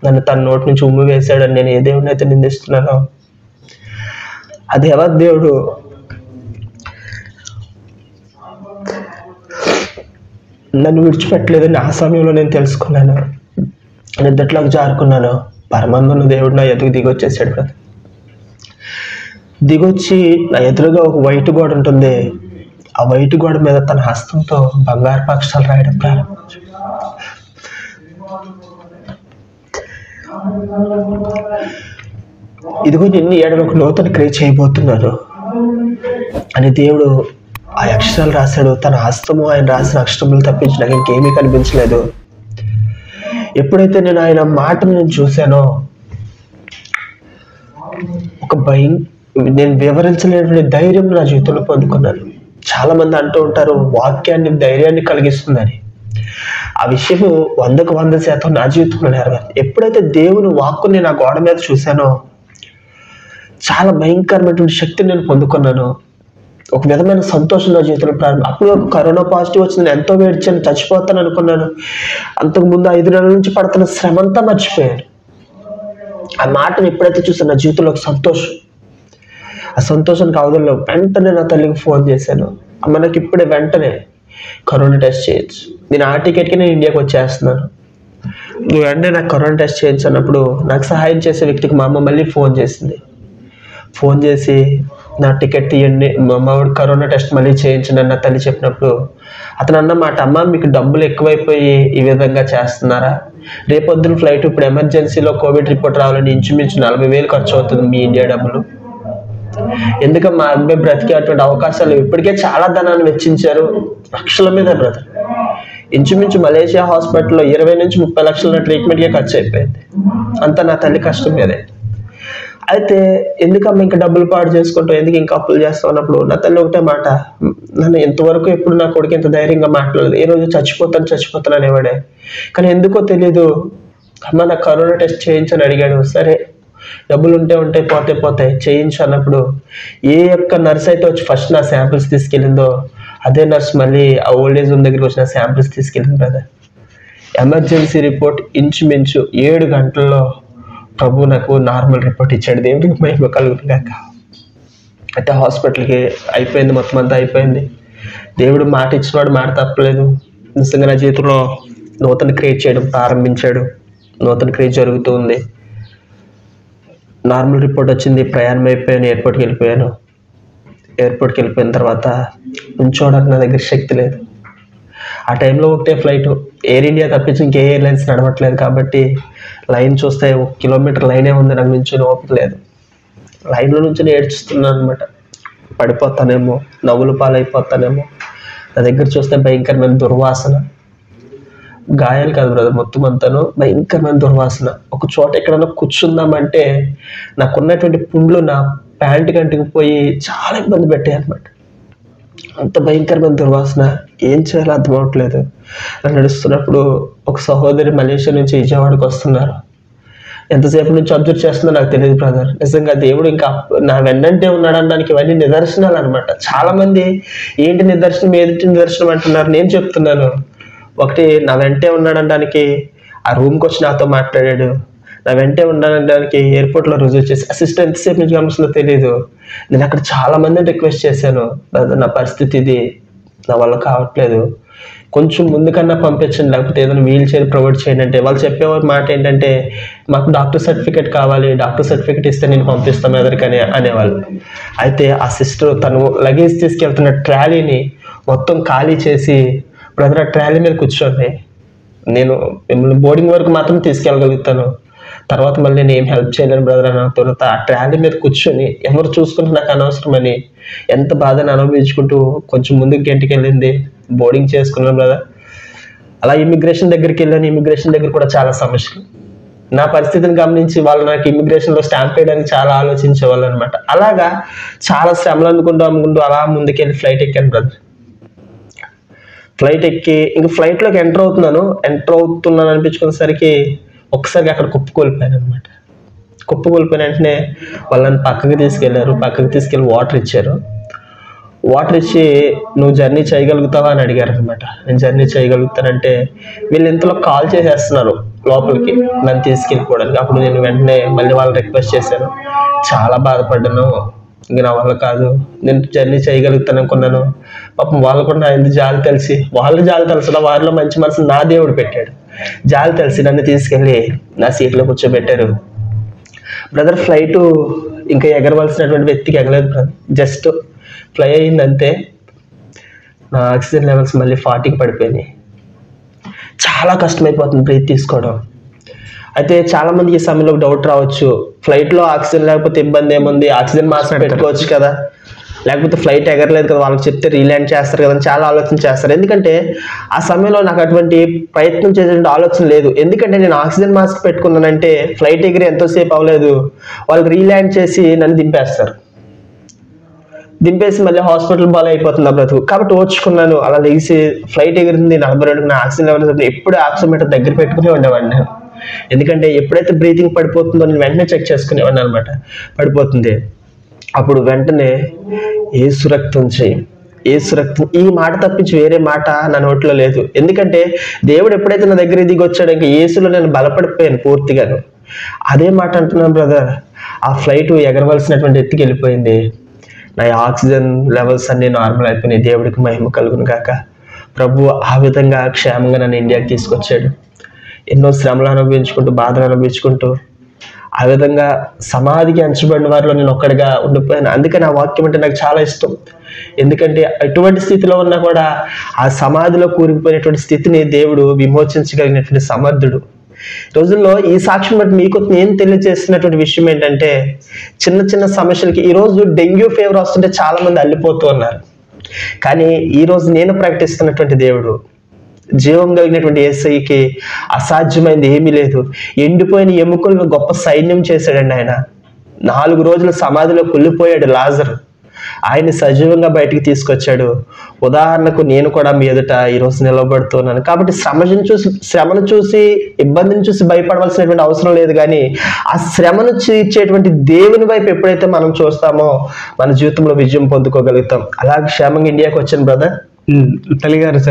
నన్ను తన నోటి నుంచి ఉమ్మి వేశాడు అని నేను ఏ దేవుడిని అయితే నిందిస్తున్నానో అది ఎవరి దేవుడు నన్ను విడిచిపెట్టలేదని ఆ సమయంలో నేను తెలుసుకున్నాను. నిద్రలోకి జారుకున్నాను, పరమానంద దేవుడు నా ఎదుగు దిగొచ్చేసాడు కదా. దిగొచ్చి నా ఎదురుగా ఒక వైట్ గోడ ఉంటుంది, ఆ వైట్ గోడ మీద తన హస్తంతో బంగారు అక్షరాలు రాయడం ప్రారంభించాడు. ఇదిగో నిన్ను ఏడవ ఒక నూతన క్రియ చేయబోతున్నాను అని దేవుడు ఆ అక్షరాలు రాశాడు. తన హస్తము ఆయన రాసిన అక్షరములు తప్పించి నాకు ఇంకేమీ కనిపించలేదు. ఎప్పుడైతే నేను ఆయన మాటను నేను చూశానో ఒక నేను వివరించలేని ధైర్యం నా జీవితంలో పొందుకున్నాను. చాలా మంది అంటూ ఉంటారు వాక్యాన్ని ధైర్యాన్ని కలిగిస్తుందని. ఆ విషయం 100% నా జీవితంలో నెరవేరింది. ఎప్పుడైతే దేవుని వాక్కుని నా గోడ మీద చూశానో చాలా భయంకరమైనటువంటి శక్తిని నేను పొందుకున్నాను. ఒక విధమైన సంతోషం నా జీవితంలో ప్రారంభం. అప్పుడు ఒక కరోనా పాజిటివ్ వచ్చింది, ఎంతో వేడిచాను, చచ్చిపోతాను అనుకున్నాను. అంతకుముందు 5 నెలల నుంచి పడుతున్న శ్రమ అంతా మర్చిపోయాను. ఆ మాటను ఎప్పుడైతే చూసాను నా జీవితంలో ఒక సంతోషం, ఆ సంతోషానికి అవధుల్లో వెంటనే నా తల్లికి ఫోన్ చేశాను, అమ్మ నాకు ఇప్పుడే వెంటనే కరోనా టెస్ట్ చేయొచ్చు, నేను ఆ టికెట్కి నేను ఇండియాకి వచ్చేస్తున్నాను, నువ్వు వెంటనే నాకు కరోనా టెస్ట్ చేయించినప్పుడు నాకు సహాయం చేసే వ్యక్తికి మా అమ్మ మళ్ళీ ఫోన్ చేసింది. ఫోన్ చేసి నా టికెట్ తీయండి, మా అమ్మవాడు కరోనా టెస్ట్ మళ్ళీ చేయించండి అని నా తల్లి చెప్పినప్పుడు అతను అన్నమాట, అమ్మ మీకు డబ్బులు ఎక్కువైపోయి ఈ విధంగా చేస్తున్నారా, రేపొద్దున ఫ్లైట్ ఇప్పుడు ఎమర్జెన్సీలో కోవిడ్ రిపోర్ట్ రావాలని ఇంచుమించు 40,000 ఖర్చు అవుతుంది మీ ఇండియా డబ్బులు, ఎందుకంటే మా అబ్బాయి బ్రతికే అటువంటి అవకాశాలు ఇప్పటికే చాలా ధనాన్ని వెచ్చించారు, లక్షల మీద బ్రదర్. ఇంచుమించు మలేషియా హాస్పిటల్లో 20 నుంచి 30 లక్షల ట్రీట్మెంట్కే ఖర్చు అయిపోయింది. అంతా నా తల్లి కష్టం మీదే. అయితే ఎందుకమ్మా ఇంకా డబ్బులు పాడు చేసుకుంటాం, ఎందుకు ఇంకా అప్పులు చేస్తాం అన్నప్పుడు నా తల్లి ఒకటే మాట, నన్ను ఇంతవరకు ఎప్పుడు నా కొడుకు ఇంత ధైర్యంగా మాట్లాడలేదు, ఏ రోజు చచ్చిపోతాను అనేవాడే, కానీ ఎందుకో తెలీదు అమ్మ నాకు కరోనా టెస్ట్ చేయించని అడిగాడు. సరే డబ్బులు ఉంటే పోతాయి చేయించు అన్నప్పుడు ఏ యొక్క నర్స్ అయితే వచ్చి ఫస్ట్ నా శాంపిల్స్ తీసుకెళ్ళిందో అదే నర్స్ మళ్ళీ ఆ ఓల్డ్ ఏజ్ హోమ్ దగ్గరికి వచ్చిన శాంపిల్స్ తీసుకెళ్ళింది కదా. ఎమర్జెన్సీ రిపోర్ట్ ఇంచుమించు 7 గంటల్లో ప్రభు నాకు నార్మల్ రిపోర్ట్ ఇచ్చాడు. దేవుడికి మహిమ కలుగుగాక. అయితే హాస్పిటల్కి అయిపోయింది, మొత్తం అంతా అయిపోయింది. దేవుడు మాట ఇచ్చినవాడు మాట తప్పలేదు. నిజంగా నా జీవితంలో నూతన క్రియేట్ చేయడం ప్రారంభించాడు. నూతన క్రియేట్ జరుగుతూ ఉంది. నార్మల్ రిపోర్ట్ వచ్చింది, ప్రయాణం అయిపోయాను, ఎయిర్పోర్ట్కి వెళ్ళిపోయాను. ఎయిర్పోర్ట్కి వెళ్ళిపోయిన తర్వాత ఉంచోడానికి నా దగ్గర శక్తి లేదు. ఆ టైంలో ఒకటే ఫ్లైట్, ఎయిర్ ఇండియా తప్పించి ఇంకే ఎయిర్లైన్స్ నడవట్లేదు కాబట్టి లైన్ చూస్తే 1 కిలోమీటర్ లైనే ఉంది, నాకు నుంచి ఓపిక లేదు. లైన్లో నుంచి ఏడ్చుస్తున్నాను అనమాట, పడిపోతానేమో, నవ్వులు పాలైపోతానేమో. నా దగ్గర చూస్తే భయంకరమైన దుర్వాసన, గాయాలు కాదు బ్రదర్, మొత్తం అంతాను భయంకరమైన దుర్వాసన. ఒక చోట ఎక్కడన్నా కూర్చుందామంటే నాకున్నటువంటి పుండ్లు నా ప్యాంటు కంటికి పోయి చాలా ఇబ్బంది పెట్టాయి అనమాట. అంత భయంకరమైన దుర్వాసన, ఏం చేయాలో అర్థం అవ్వట్లేదు. నడుస్తున్నప్పుడు ఒక సహోదరి మలేషియా నుంచి విజయవాడకు వస్తున్నారు. ఎంతసేపు నుంచి అబ్జర్వ్ చేస్తుందో నాకు తెలియదు బ్రదర్. నిజంగా దేవుడు ఇంకా నా వెన్నంటే ఉన్నాడనడానికి ఇవన్నీ నిదర్శనాలు అనమాట. చాలా మంది ఏంటి నిదర్శనం, ఏది నిదర్శనం అంటున్నారు. నేను చెప్తున్నాను, ఒకటి నా వెంటే ఉన్నాడనడానికి ఆ రూమ్కి వచ్చి నాతో మాట్లాడాడు, నా వెంటే ఉండడానికి ఎయిర్పోర్ట్లో రుజువు చేసి అసిస్టెంట్ ఎంతసేపు నుంచి గమనిస్తుందో తెలియదు. నేను అక్కడ చాలా మందిని రిక్వెస్ట్ చేశాను, నా పరిస్థితి ఇది, నా వల్ల కావట్లేదు, కొంచెం ముందుకన్నా పంపించండి, లేకపోతే ఏదైనా వీల్ చైర్ ప్రొవైడ్ చేయండి అంటే వాళ్ళు చెప్పేవారు మాట ఏంటంటే మాకు డాక్టర్ సర్టిఫికేట్ కావాలి, డాక్టర్ సర్టిఫికేట్ ఇస్తే నేను పంపిస్తాను ఎదరికని అనేవాళ్ళు. అయితే ఆ సిస్టర్ తను లగేజ్ తీసుకెళ్తున్న ట్రాలీని మొత్తం ఖాళీ చేసి బ్రదర్ ఆ ట్రాలీ మీద కూర్చోండి, నేను మిమ్మల్ని బోర్డింగ్ వరకు మాత్రం తీసుకెళ్ళగలుగుతాను, తర్వాత మళ్ళీ నేను ఏం హెల్ప్ చేయలేను బ్రదర్ అన్న తర్వాత ఆ ట్రాలీ మీద కూర్చొని ఎవరు చూసుకుంటే నాకు అనవసరమని ఎంత బాధని అనుభవించుకుంటూ కొంచెం ముందుకు గంటకి వెళ్ళింది. బోర్డింగ్ చేసుకున్నాను బ్రదర్. అలా ఇమిగ్రేషన్ దగ్గరికి వెళ్ళాను. ఇమిగ్రేషన్ దగ్గర కూడా చాలా సమస్యలు. నా పరిస్థితిని గమనించి వాళ్ళు నాకు ఇమిగ్రేషన్లో స్టాంప్ వేయడానికి చాలా ఆలోచించేవాళ్ళు అనమాట. అలాగా చాలా శ్రమలు అనుకుంటూ అలా ముందుకెళ్ళి ఫ్లైట్ ఎక్కాను బ్రదర్. ఫ్లైట్ ఎక్కి ఇంక ఫ్లైట్లోకి ఎంటర్ అవుతున్నాను అనిపించుకునేసరికి ఒక్కసారిగా అక్కడ కుప్పకూలిపోయాను అనమాట. కుప్పకూలిపోయిన వెంటనే వాళ్ళని పక్కకి తీసుకెళ్ళి వాటర్ ఇచ్చారు. వాటర్ ఇచ్చి నువ్వు జర్నీ చేయగలుగుతావా అని అడిగారు అనమాట. నేను జర్నీ చేయగలుగుతానంటే వీళ్ళు ఇంతలో కాల్ చేసేస్తున్నారు లోపలికి నన్ను తీసుకెళ్ళిపోవడానికి. అప్పుడు నేను వెంటనే మళ్ళీ వాళ్ళు రిక్వెస్ట్ చేశాను. చాలా బాధపడ్డాను, ఇంక నా వల్ల కాదు, నేను జర్నీ చేయగలుగుతాను అనుకున్నాను. పాపం వాళ్ళు కూడా నా ఎందుకు జాలి తెలిసి వారిలో మంచి మనసు నా దేవుడు పెట్టాడు. జాలి తెలిసి నన్ను తీసుకెళ్ళి నా సీట్లో కూర్చోబెట్టారు బ్రదర్. ఫ్లైట్ ఇంకా ఎగరవలసినటువంటి వ్యక్తికి ఎగలేదు బ్రదర్. జస్ట్ ఫ్లై అయింది అంతే. నా ఆక్సిజన్ లెవెల్స్ మళ్ళీ 40కి పడిపోయినాయి. చాలా కష్టమైపోతుంది బ్రీత్ తీసుకోవడం. అయితే చాలా మందికి ఈ సమయంలో డౌట్ రావచ్చు, ఫ్లైట్లో ఆక్సిజన్ లేకపోతే ఇబ్బంది ఏముంది, ఆక్సిజన్ మాస్క్ పెట్టుకోవచ్చు కదా, లేకపోతే ఫ్లైట్ ఎగరలేదు కదా వాళ్ళకి చెప్తే రీల్యాండ్ చేస్తారు కదా అని చాలా ఆలోచన చేస్తారు. ఎందుకంటే ఆ సమయంలో నాకు అటువంటి ప్రయత్నం చేసేటువంటి ఆలోచన లేదు. ఎందుకంటే నేను ఆక్సిజన్ మాస్క్ పెట్టుకున్నానంటే ఫ్లైట్ ఎగిరి ఎంతోసేపు అవ్వలేదు, వాళ్ళు రీల్యాండ్ చేసి నన్ను దింపేసి మళ్ళీ హాస్పిటల్ బాల్ అయిపోతుంది ఆ బ్రతుకు. కాబట్టి ఓర్చుకున్నాను. అలా లేచి ఫ్లైట్ ఎగిరింది 42 నా ఆక్సిజన్ లెవెల్ ఎప్పుడు ఆక్సిమీటర్ దగ్గర పెట్టుకుని ఉండేవాడిని నేను. ఎందుకంటే ఎప్పుడైతే బ్రీతింగ్ పడిపోతుందో నేను వెంటనే చెక్ చేసుకునేవాడిని అనమాట. పడిపోతుంది అప్పుడు వెంటనే యేసు రక్తం ఈ మాట తప్పించి వేరే మాట నా నోట్లో లేదు. ఎందుకంటే దేవుడు ఎప్పుడైతే నా దగ్గర దిగి వచ్చాడో ఇంకా యేసులో నేను బలపడిపోయాను పూర్తిగాను. అదే మాట అంటున్నాను బ్రదర్. ఆ ఫ్లైట్ ఎగరవలసినటువంటి ఎత్తుకి వెళ్ళిపోయింది. నా ఆక్సిజన్ లెవెల్స్ అన్నీ నార్మల్ అయిపోయినాయి. దేవుడికి మహిమ కలుగును గాక. ప్రభు ఆ విధంగా క్షేమంగా నన్ను ఇండియాకి తీసుకొచ్చాడు. ఎన్నో శ్రమలు అనుభవించుకుంటూ బాధలు అనుభవించుకుంటూ ఆ విధంగా సమాధికి అంచబడిన వారిలో నేను ఒక్కడిగా ఉండిపోయాను. అందుకని ఆ వాక్యం అంటే నాకు చాలా ఇష్టం. ఎందుకంటే ఎటువంటి స్థితిలో ఉన్నా కూడా ఆ సమాధిలో కూరుకుపోయినటువంటి స్థితిని దేవుడు విమోచించగలిగినటువంటి సమర్థుడు. రోజుల్లో ఈ సాక్ష్యం బట్టి మీకు నేను తెలియజేస్తున్నటువంటి విషయం ఏంటంటే చిన్న చిన్న సమస్యలకి ఈరోజు డెంగ్యూ ఫీవర్ వస్తుంటే చాలా మంది అల్లిపోతూ ఉన్నారు. కానీ ఈరోజు నేను ప్రకటిస్తున్నటువంటి దేవుడు జీవం కలిగినటువంటి యేసయ్యకి అసాధ్యమైంది ఏమీ లేదు. ఎండిపోయిన ఎముకలను గొప్ప సైన్యం చేశాడండి ఆయన. 4 రోజులు సమాధిలో కుళ్ళిపోయాడు లాజరు, ఆయన సజీవంగా బయటికి తీసుకొచ్చాడు. ఉదాహరణకు నేను కూడా మీ ఎదుట ఈరోజు నిలబడుతున్నాను. కాబట్టి శ్రమను చూసి ఇబ్బందిని చూసి భయపడవలసినటువంటి అవసరం లేదు. కానీ ఆ శ్రమను తీర్చేటువంటి దేవుని వైపు ఎప్పుడైతే మనం చూస్తామో మన జీవితంలో విజయం పొందుకోగలుగుతాం. అలాగే క్షేమంగా ఇండియాకి వచ్చాను బ్రదర్. తల్లిగారు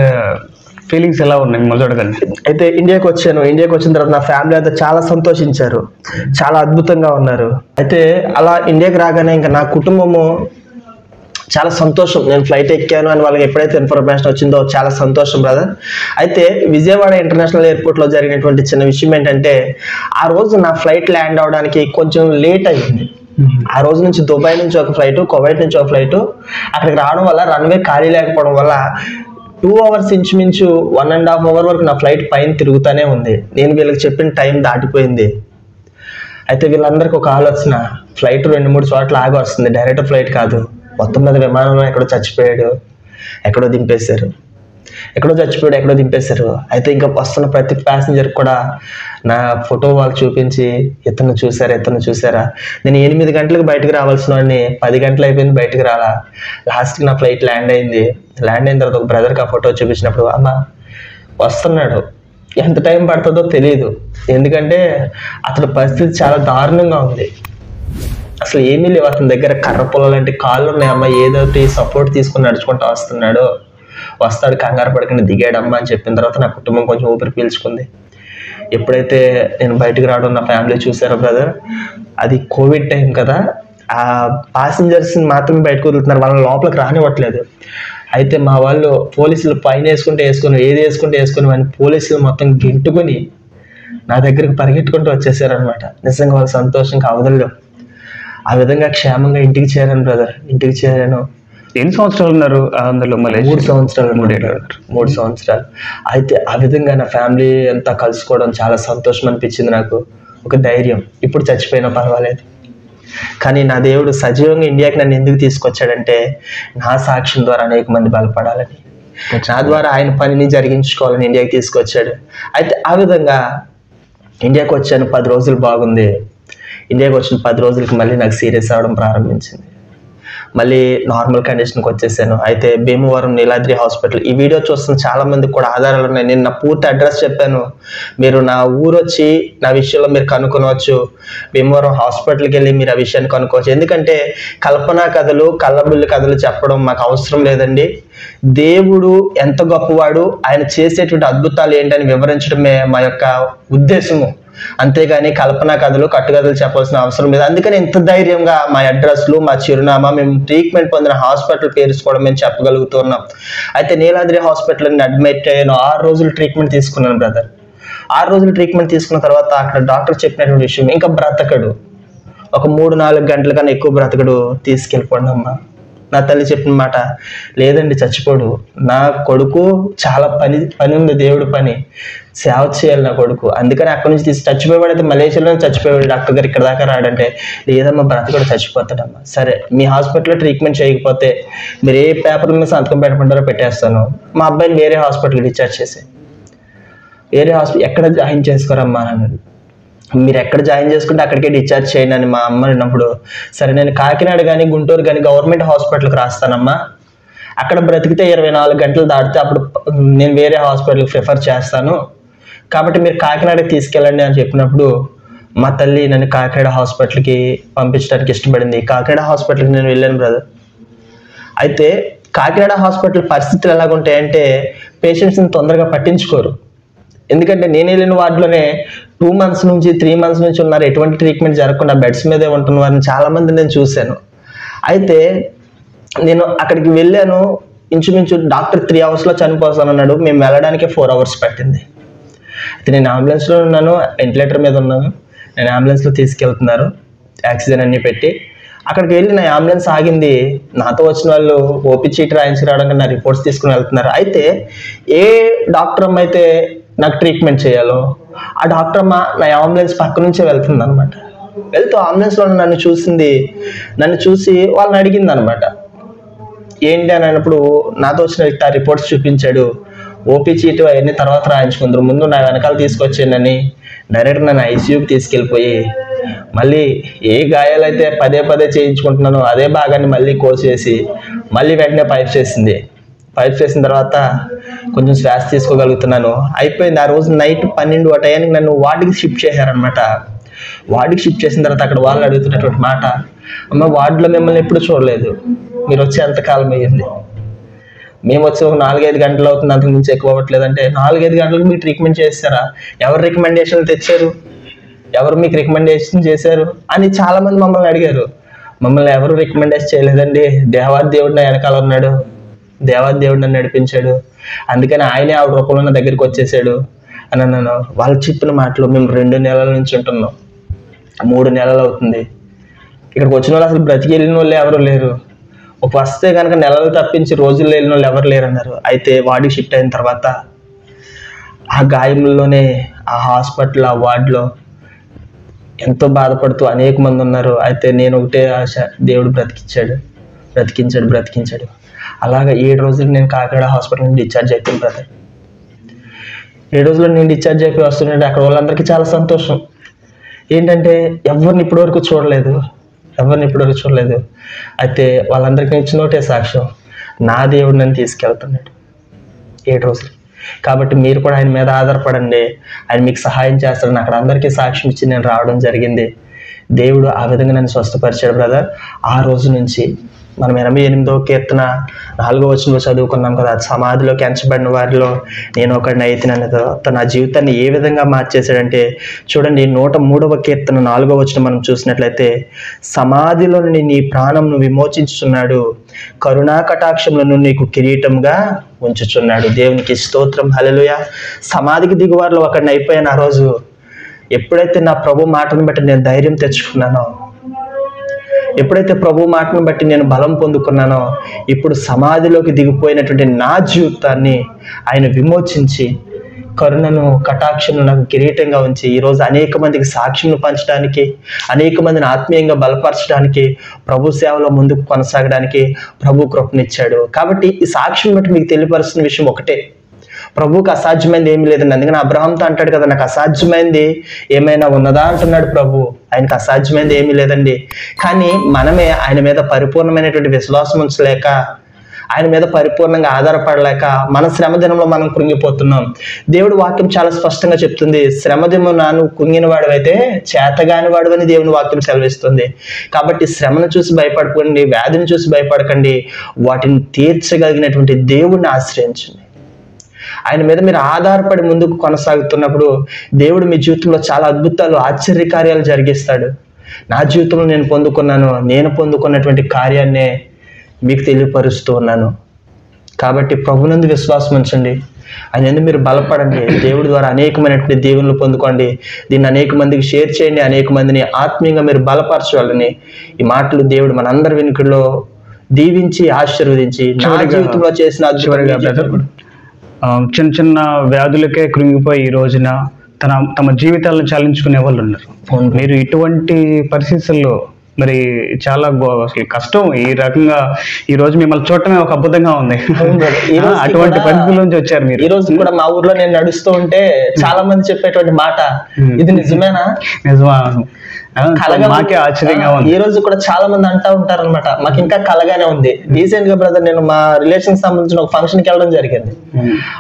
ఫీలింగ్స్ ఎలా ఉన్నాయి మొదటగానే? అయితే ఇండియాకి వచ్చిన తర్వాత నా ఫ్యామిలీ అంతా చాలా సంతోషించారు, చాలా అద్భుతంగా ఉన్నారు. అయితే అలా ఇండియాకి రాగానే ఇంకా నా కుటుంబము చాలా సంతోషం. నేను ఫ్లైట్ ఎక్కాను అని వాళ్ళకి ఎప్పుడైతే ఇన్ఫర్మేషన్ వచ్చిందో చాలా సంతోషం బ్రదర్. అయితే విజయవాడ ఇంటర్నేషనల్ ఎయిర్పోర్ట్లో జరిగినటువంటి చిన్న విషయం ఏంటంటే ఆ రోజు నా ఫ్లైట్ ల్యాండ్ అవడానికి కొంచెం లేట్ అయింది. ఆ రోజు నుంచి దుబాయ్ నుంచి ఒక ఫ్లైట్, కువైట్ నుంచి ఒక ఫ్లైట్ అక్కడికి రావడం వల్ల రన్వే ఖాళీ లేకపోవడం వల్ల 2 hours ఇంచుమించు 1.5 hour వరకు నా ఫ్లైట్ పైన తిరుగుతూనే ఉంది. నేను వీళ్ళకి చెప్పిన టైం దాటిపోయింది. అయితే వీళ్ళందరికీ ఒక ఆలోచన, ఫ్లైట్ 2-3 చోట్ల ఆగి వస్తుంది, డైరెక్ట్ ఫ్లైట్ కాదు. మొత్తం మీద విమానంలో ఎక్కడో చచ్చిపోయాడు, ఎక్కడో దింపేశారు. అయితే ఇంకా వస్తున్న ప్రతి ప్యాసింజర్ కూడా నా ఫోటో వాళ్ళు చూపించి ఇతను చూసారా, నేను 8 గంటలకు బయటకు రావాల్సిన వాడిని 10 గంటలు అయిపోయింది బయటకు రాలా. లాస్ట్కి నా ఫ్లైట్ ల్యాండ్ అయిన తర్వాత ఒక బ్రదర్కి ఆ ఫోటో చూపించినప్పుడు అమ్మ వస్తున్నాడు, ఎంత టైం పడుతుందో తెలియదు. ఎందుకంటే అతని పరిస్థితి చాలా దారుణంగా ఉంది. అసలు ఏమీ లేవు అతని దగ్గర, కర్ర పొల లాంటి కాళ్ళు ఉన్నాయి. అమ్మ ఏదోటి సపోర్ట్ తీసుకుని నడుచుకుంటూ వస్తాడు, కంగారు పడకుండా దిగాడమ్మా అని చెప్పిన తర్వాత నా కుటుంబం కొంచెం ఊపిరి పీల్చుకుంది. ఎప్పుడైతే నేను బయటకు రావడం నా ఫ్యామిలీ చూసారో బ్రదర్, అది కోవిడ్ టైం కదా, ఆ ప్యాసింజర్స్ని మాత్రమే బయటకు వదులుతున్నారు, వాళ్ళని లోపలికి రానివ్వట్లేదు. అయితే మా వాళ్ళు పోలీసులు పైన వేసుకుని ఏది వేసుకుని అని పోలీసులు మొత్తం గెంటుకుని నా దగ్గరికి పరిగెట్టుకుంటూ వచ్చేసారనమాట. నిజంగా వాళ్ళ సంతోషంగా అవధుల్లో. ఆ విధంగా క్షేమంగా ఇంటికి చేరాను బ్రదర్. ఇంటికి చేరాను. ఎన్ని సంవత్సరాలు ఉన్నారు అందులో? 3 సంవత్సరాలు. 3 సంవత్సరాలు. అయితే ఆ విధంగా నా ఫ్యామిలీ అంతా కలుసుకోవడం చాలా సంతోషం అనిపించింది నాకు. ఒక ధైర్యం. ఇప్పుడు చచ్చిపోయినా పర్వాలేదు, కానీ నా దేవుడు సజీవంగా ఇండియాకి నన్ను ఎందుకు తీసుకొచ్చాడంటే నా సాక్ష్యం ద్వారా అనేక మంది బలపడాలని, నా ద్వారా ఆయన పనిని జరిగించుకోవాలని ఇండియాకి తీసుకొచ్చాడు. అయితే ఆ విధంగా ఇండియాకి వచ్చాను. 10 రోజులు బాగుంది. ఇండియాకి వచ్చిన 10 రోజులకి మళ్ళీ నాకు సీరియస్ అవ్వడం ప్రారంభించింది. మళ్ళీ నార్మల్ కండిషన్కి వచ్చేసాను. అయితే భీమవరం నీలాద్రి హాస్పిటల్, ఈ వీడియో చూస్తున్న చాలా మందికి కూడా ఆధారాలు ఉన్నాయి. నేను నా పూర్తి అడ్రస్ చెప్పాను. మీరు నా ఊరు వచ్చి నా విషయంలో మీరు కనుక్కోవచ్చు. భీమవరం హాస్పిటల్కి వెళ్ళి మీరు ఆ విషయాన్ని కనుక్కోవచ్చు. ఎందుకంటే కల్పనా కథలు, కళ్ళబుల్లి కథలు చెప్పడం మాకు అవసరం లేదండి. దేవుడు ఎంత గొప్పవాడు, ఆయన చేసేటువంటి అద్భుతాలు ఏంటని వివరించడమే మా యొక్క ఉద్దేశము. అంతేగాని కల్పనా కథలు, కట్టుకథలు చెప్పాల్సిన అవసరం లేదు. అందుకని ఇంత ధైర్యంగా మా అడ్రస్లు, మా చిరునామా, మేము ట్రీట్మెంట్ పొందిన హాస్పిటల్ పేర్స్ కూడా మేము చెప్పగలుగుతున్నాం. అయితే నీలాద్రి హాస్పిటల్ అడ్మిట్ అయ్యాను. 6 రోజులు ట్రీట్మెంట్ తీసుకున్నాను బ్రదర్. 6 రోజులు ట్రీట్మెంట్ తీసుకున్న తర్వాత అక్కడ డాక్టర్ చెప్పినటువంటి విషయం, ఇంకా బ్రతకడు, ఒక 3-4 గంటల కన్నా ఎక్కువ బ్రతకడు, తీసుకెళ్ళిపోండి అమ్మా. నా తల్లి చెప్పిన మాట, లేదండి చచ్చిపోడు, నా కొడుకు చాలా పని ఉంది, దేవుడు పని, సేవ చేయాలి నా కొడుకు, అందుకని అక్కడి నుంచి చచ్చిపోయేవాడు. అయితే మలేషియాలో చచ్చిపోయాడు, డాక్టర్ గారు ఇక్కడ దాకా రాడంటే, లేదమ్మా బ్రతకడు, చచ్చిపోతాడమ్మా. సరే మీ హాస్పిటల్లో ట్రీట్మెంట్ చేయకపోతే మీరు ఏ పేపర్ మీద సంతకం పెట్టమంటారో పెట్టేస్తాను. మా అబ్బాయిని వేరే హాస్పిటల్ డిశ్చార్జ్ చేసి, వేరే హాస్పిటల్ ఎక్కడ జాయిన్ చేసుకోరమ్మా అన్నాడు. మీరు ఎక్కడ జాయిన్ చేసుకుంటే అక్కడికే డిశ్చార్జ్ చేయండి అని మా అమ్మ అన్నప్పుడు, సరే నేను కాకినాడ కానీ గుంటూరు కానీ గవర్నమెంట్ హాస్పిటల్కి రాస్తానమ్మా, అక్కడ బ్రతికితే 24 గంటలు దాటితే అప్పుడు నేను వేరే హాస్పిటల్కి ప్రిఫర్ చేస్తాను, కాబట్టి మీరు కాకినాడకి తీసుకెళ్ళండి అని చెప్పినప్పుడు మా తల్లి నన్ను కాకినాడ హాస్పిటల్కి పంపించడానికి ఇష్టపడింది. కాకినాడ హాస్పిటల్కి నేను వెళ్ళాను బ్రదర్. అయితే కాకినాడ హాస్పిటల్ పరిస్థితులు ఎలాగుంటాయంటే పేషెంట్స్ని తొందరగా పట్టించుకోరు. ఎందుకంటే నేను వెళ్ళిన వార్డులోనే 2 months నుంచి 3 months నుంచి ఉన్నారు, ఎటువంటి ట్రీట్మెంట్ జరగకుండా బెడ్స్ మీదే ఉంటున్న వారిని చాలామంది నేను చూశాను. అయితే నేను అక్కడికి వెళ్ళాను. ఇంచుమించు డాక్టర్ 3 hours చనిపోతానన్నాడు. మేము వెళ్ళడానికి 4 hours పట్టింది. అయితే నేను అంబులెన్స్లో ఉన్నాను, వెంటిలేటర్ మీద ఉన్నాను. నేను అంబులెన్స్లో తీసుకెళ్తున్నారు, ఆక్సిజన్ అన్నీ పెట్టి. అక్కడికి వెళ్ళి నా అంబులెన్స్ ఆగింది. నాతో వచ్చిన వాళ్ళు ఓపీ చీటీ రాయించి రావడానికి నా రిపోర్ట్స్ తీసుకుని వెళ్తున్నారు. అయితే ఏ డాక్టర్ అమ్మ అయితే నాకు ట్రీట్మెంట్ చేయాలో ఆ డాక్టర్ అమ్మ నా అంబులెన్స్ పక్క నుంచే వెళ్తుంది అనమాట. వెళ్తూ అంబులెన్స్లో నన్ను చూసి వాళ్ళని అడిగింది అనమాట, ఏంటి అని అన్నప్పుడు నాతో వచ్చిన వ్యక్తి ఆ రిపోర్ట్స్ చూపించాడు. ఓపీ చీటీ అవన్నీ తర్వాత రాయించుకుందరు, ముందు నా వెనకాల తీసుకొచ్చిందని డైరెక్ట్ నన్ను ఐసీయూకి తీసుకెళ్ళిపోయి, మళ్ళీ ఏ గాయాలైతే పదే చేయించుకుంటున్నానో అదే భాగాన్ని మళ్ళీ కోసేసి మళ్ళీ వెంటనే పైప్ చేసిన తర్వాత కొంచెం శ్వాస తీసుకోగలుగుతున్నాను. అయిపోయింది. ఆ రోజు నైట్ 12 ఆ టైంకి నన్ను వార్డుకి షిఫ్ట్ చేశారనమాట. వార్డుకి షిఫ్ట్ చేసిన తర్వాత అక్కడ వాళ్ళు అడుగుతున్నటువంటి మాట, అమ్మ వార్డులో మిమ్మల్ని ఎప్పుడు చూడలేదు, మీరు వచ్చి ఎంతకాలం అయ్యింది? మేము వచ్చి ఒక 4-5 గంటలు అవుతుంది, అంతకు మించి ఎక్కువ అవ్వట్లేదంటే, 4-5 గంటలకు మీరు ట్రీట్మెంట్ చేస్తారా? ఎవరు రికమెండేషన్లు తెచ్చారు? ఎవరు మీకు రికమెండేషన్ చేశారు అని చాలామంది మమ్మల్ని అడిగారు. మమ్మల్ని ఎవరు రికమెండేషన్ చేయలేదండి, దేవాది దేవుడు నా వెనకాల ఉన్నాడు, దేవాది దేవుడు నన్ను నడిపించాడు, అందుకని ఆయనే ఆవిడ రూపంలో నా దగ్గరికి వచ్చేసాడు అని అన్నాను. వాళ్ళు చెప్పిన మాటలు, మేము 2 నెలల నుంచి ఉంటున్నాం, 3 నెలలు అవుతుంది, ఇక్కడికి వచ్చిన వాళ్ళు అసలు బ్రతికి వెళ్ళిన వాళ్ళు ఎవరు లేరు, ఒక వస్తే కనుక నెలలు తప్పించి రోజుల్లో వెళ్ళిన వాళ్ళు ఎవరు లేరు అన్నారు. అయితే వార్డుకి షిఫ్ట్ అయిన తర్వాత ఆ గాయముల్లోనే ఆ హాస్పిటల్, ఆ వార్డులో ఎంతో బాధపడుతూ అనేక మంది ఉన్నారు. అయితే నేను ఒకటే ఆశ, దేవుడు బ్రతికించాడు. అలాగా 7 రోజులు నేను కాకినాడ హాస్పిటల్ నుంచి డిశ్చార్జ్ అయిపోయింది బ్రదర్. 7 రోజులు నేను డిశ్చార్జ్ అయిపోయి వస్తుంటే అక్కడ వాళ్ళందరికీ చాలా సంతోషం. ఏంటంటే ఎవరిని ఇప్పటివరకు చూడలేదు. అయితే వాళ్ళందరికీ ఇచ్చిన ఒకటే సాక్ష్యం, నా దేవుడు నన్ను తీసుకెళ్తున్నాడు 7 రోజులు. కాబట్టి మీరు కూడా ఆయన మీద ఆధారపడండి, ఆయన మీకు సహాయం చేస్తాడని అక్కడ అందరికీ సాక్ష్యం ఇచ్చి నేను రావడం జరిగింది. దేవుడు ఆ విధంగా నన్ను స్వస్థపరిచాడు బ్రదర్. ఆ రోజు నుంచి మనం 88వ కీర్తన 4వ వచనంలో చదువుకున్నాం కదా, సమాధిలోకి ఎంచబడిన వారిలో నేను ఒకడిని అయితే అన్న తర్వాత నా జీవితాన్ని ఏ విధంగా మార్చేశాడంటే, చూడండి 103వ కీర్తన 4వ వచనం మనం చూసినట్లయితే, సమాధిలో నీ ప్రాణంను విమోచించుచున్నాడు, కరుణా కటాక్షములను నీకు కిరీటంగా ఉంచుచున్నాడు. దేవునికి స్తోత్రం. హల్లెలూయా. సమాధికి దిగువారిలో ఒకడిని అయిపోయాను ఆ రోజు. ఎప్పుడైతే నా ప్రభు మాటను బట్టి నేను ధైర్యం తెచ్చుకున్నానో, ఎప్పుడైతే ప్రభు మాటను బట్టి నేను బలం పొందుకున్నానో, ఇప్పుడు సమాధిలోకి దిగిపోయినటువంటి నా జీవితాన్ని ఆయన విమోచించి కరుణను కటాక్షను నాకు కిరీటంగా ఉంచి ఈరోజు అనేక మందికి సాక్ష్యం పంచడానికి, అనేక మందిని ఆత్మీయంగా బలపరచడానికి, ప్రభు సేవలో ముందుకు కొనసాగడానికి ప్రభు కృపనిచ్చాడు. కాబట్టి ఈ సాక్ష్యం బట్టి మీకు తెలియపరుస్తున్న విషయం ఒకటే, ప్రభువుకి అసాధ్యమైంది ఏమీ లేదండి. అందుకని అబ్రహాంతో అంటాడు కదా, నాకు అసాధ్యమైంది ఏమైనా ఉన్నదా అంటున్నాడు ప్రభు. ఆయనకు అసాధ్యమైంది ఏమీ లేదండి. కానీ మనమే ఆయన మీద పరిపూర్ణమైనటువంటి విశ్వాసం ఉంచలేక, ఆయన మీద పరిపూర్ణంగా ఆధారపడలేక మన శ్రమ దినంలో మనం కృంగిపోతున్నాం. దేవుడి వాక్యం చాలా స్పష్టంగా చెప్తుంది, శ్రమ దినం నాను కృంగిన వాడివైతే చేతగాని వాడివని దేవుని వాక్యం సెలవిస్తుంది. కాబట్టి శ్రమను చూసి భయపడకండి, వ్యాధిని చూసి భయపడకండి, వాటిని తీర్చగలిగినటువంటి దేవుడిని ఆశ్రయించండి. ఆయన మీద మీరు ఆధారపడి ముందుకు కొనసాగుతున్నప్పుడు దేవుడు మీ జీవితంలో చాలా అద్భుతాలు, ఆశ్చర్యకార్యాలు జరిగిస్తాడు. నా జీవితంలో నేను పొందుకున్నటువంటి కార్యాన్నే మీకు తెలియపరుస్తూ ఉన్నాను. కాబట్టి ప్రభునందు విశ్వాసం ఉంచండి, ఆయన ఎందుకు మీరు బలపడండి, దేవుడి ద్వారా అనేకమైనటువంటి దీవెనలు పొందుకోండి. దీన్ని అనేక మందికి షేర్ చేయండి, అనేక మందిని ఆత్మీయంగా మీరు బలపరచాలని ఈ మాటలు దేవుడు మనందరి వెనుకల్లో దీవించి ఆశీర్వదించి నా జీవితంలో చేసిన చిన్న చిన్న వ్యాధులకే కృంగిపోయి ఈ రోజున తమ జీవితాలను చాలించుకునే వాళ్ళు ఉన్నారు. మీరు ఇటువంటి పరిస్థితుల్లో మరి చాలా అసలు కష్టం. ఈ రకంగా ఈ రోజు మిమ్మల్ని చూడటమే ఒక అద్భుతంగా ఉంది. అటువంటి పరిస్థితుల నుంచి వచ్చారు మీరు. ఈ రోజు కూడా మా ఊర్లో నేను నడుస్తూ ఉంటే చాలా మంది చెప్పేటువంటి మాట, ఇది నిజమేనా? నిజమా? మాకే ఆశ్చర్యంగా ఉంది. ఈ రోజు కూడా చాలా మంది అంటా ఉంటారు అనమాట, మాకు ఇంకా కలగానే ఉంది. రీసెంట్ గా బ్రదర్ నేను మా రిలేషన్ సంబంధించిన ఒక ఫంక్షన్ కి వెళ్ళడం జరిగింది.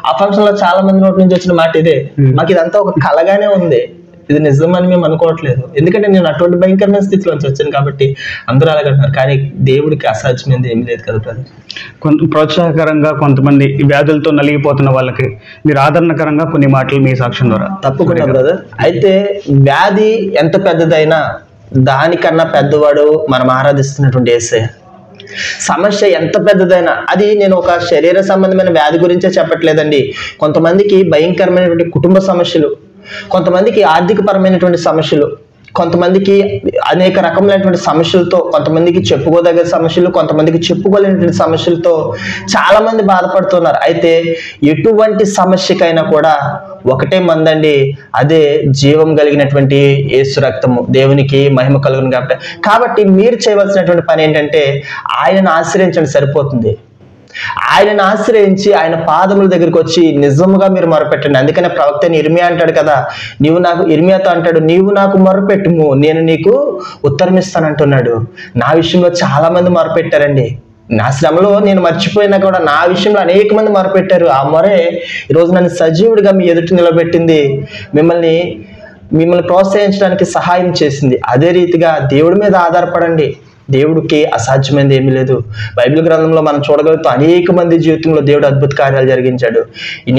ఆ ఫంక్షన్ లో చాలా మంది నోటి నుంచి వచ్చిన మాట ఇదే, మాకు ఇదంతా ఒక కలగానే ఉంది, ఇది నిజమని మేము అనుకోవట్లేదు. ఎందుకంటే నేను అటువంటి భయంకరమైన స్థితిలోంచి వచ్చాను కాబట్టి అందరూ అలాగంటున్నారు. కానీ దేవుడికి అసాధ్యమైనది ఏమీ లేదు కదా బ్రదర్. ప్రోత్సాహకరంగా కొంతమంది వ్యాధులతో నలిగిపోతున్న వాళ్ళకి మీరు ఆదరణకరంగా కొన్ని మాటలు మీ సాక్ష్యం ద్వారా. తప్పకుండా బ్రదర్. అయితే వ్యాధి ఎంత పెద్దదైనా దానికన్నా పెద్దవాడు మనం ఆరాధిస్తున్నటువంటి యేసయ్య. సమస్య ఎంత పెద్దదైనా, అది నేను ఒక శరీర సంబంధమైన వ్యాధి గురించే చెప్పట్లేదండి. కొంతమందికి భయంకరమైనటువంటి కుటుంబ సమస్యలు, కొంతమందికి ఆర్థిక పరమైనటువంటి సమస్యలు, కొంతమందికి అనేక రకములైనటువంటి సమస్యలతో, కొంతమందికి చెప్పుకోదగ్గ సమస్యలు, కొంతమందికి చెప్పుకోలేనటువంటి సమస్యలతో చాలా మంది బాధపడుతున్నారు. అయితే ఎటువంటి సమస్యకైనా కూడా ఒకటే మందండి, అదే జీవం కలిగినటువంటి యేసు రక్తము. దేవునికి మహిమ కలుగును కాబట్టి మీరు చేయవలసినటువంటి పని ఏంటంటే ఆయనను ఆశ్రయించండి, సరిపోతుంది. ఆయనను ఆశ్రయించి ఆయన పాదముల దగ్గరికి వచ్చి నిజముగా మీరు మొరపెట్టండి. అందుకనే ప్రవక్త ఇర్మియా అంటాడు కదా, ఇర్మియాతో అంటాడు, నీవు నాకు మొరపెట్టుము, నేను నీకు ఉత్తరం ఇస్తానంటున్నాడు. నా విషయంలో చాలా మంది మొరపెట్టారండి. నా శ్రమలో నేను మర్చిపోయినా కూడా నా విషయంలో అనేక మంది మొరపెట్టారు. ఆ మొరే ఈరోజు నన్ను సజీవుడిగా మీ ఎదుటి నిలబెట్టింది, మిమ్మల్ని ప్రోత్సహించడానికి సహాయం చేసింది. అదే రీతిగా దేవుడి మీద ఆధారపడండి. దేవుడికి అసాధ్యమైనది ఏమీ లేదు. బైబిల్ గ్రంథంలో మనం చూడగలుగుతాం, అనేక మంది జీవితంలో దేవుడు అద్భుత కార్యాలు జరిగించాడు.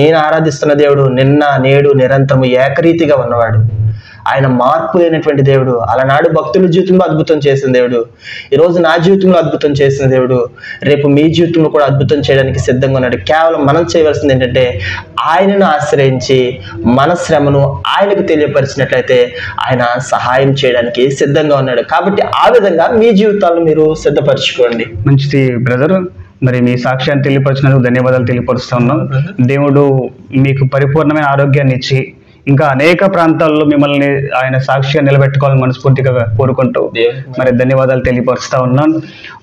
నేను ఆరాధిస్తున్న దేవుడు నిన్న నేడు నిరంతరము ఏకరీతిగా ఉన్నవాడు. ఆయన మార్పు లేనటువంటి దేవుడు. అలనాడు భక్తుల జీవితంలో అద్భుతం చేసిన దేవుడు ఈరోజు నా జీవితంలో అద్భుతం చేసిన దేవుడు రేపు మీ జీవితంలో కూడా అద్భుతం చేయడానికి సిద్ధంగా ఉన్నాడు. కేవలం మనం చేయవలసింది ఏంటంటే ఆయనను ఆశ్రయించి మన శ్రమను ఆయనకు తెలియపరిచినట్లయితే ఆయన సహాయం చేయడానికి సిద్ధంగా ఉన్నాడు. కాబట్టి ఆ విధంగా మీ జీవితాలను మీరు సిద్ధపరచుకోండి. మంచిది బ్రదర్. మరి మీ సాక్ష్యాన్ని తెలియపరిచినందుకు ధన్యవాదాలు తెలియపరుస్తా ఉన్నాం. దేవుడు మీకు పరిపూర్ణమైన ఆరోగ్యాన్ని ఇచ్చి ఇంకా అనేక ప్రాంతాల్లో మిమ్మల్ని ఆయన సాక్షిగా నిలబెట్టుకోవాలని మనస్ఫూర్తిగా కోరుకుంటూ మరి ధన్యవాదాలు తెలియపరుస్తా ఉన్నాను.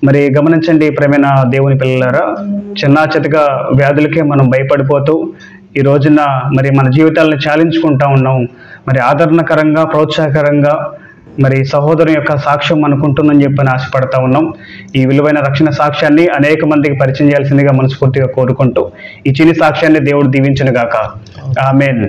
మరి గమనించండి ప్రేమైన దేవుని పిల్లలారా, చిన్న చితక వ్యాధులకే మనం భయపడిపోతూ ఈ రోజున మరి మన జీవితాలను చాలించుకుంటా ఉన్నాం. మరి ఆదరణకరంగా ప్రోత్సాహకరంగా మరి సహోదరుని యొక్క సాక్ష్యం మనకుంటుందని చెప్పని ఆశపడతా ఉన్నాం. ఈ విలువైన రక్షణ సాక్ష్యాన్ని అనేక మందికి పరిచయం చేయాల్సిందిగా మనస్ఫూర్తిగా కోరుకుంటూ ఈ చిన్ని సాక్ష్యాన్ని దేవుడు దీవించును గాక. ఆమేన్.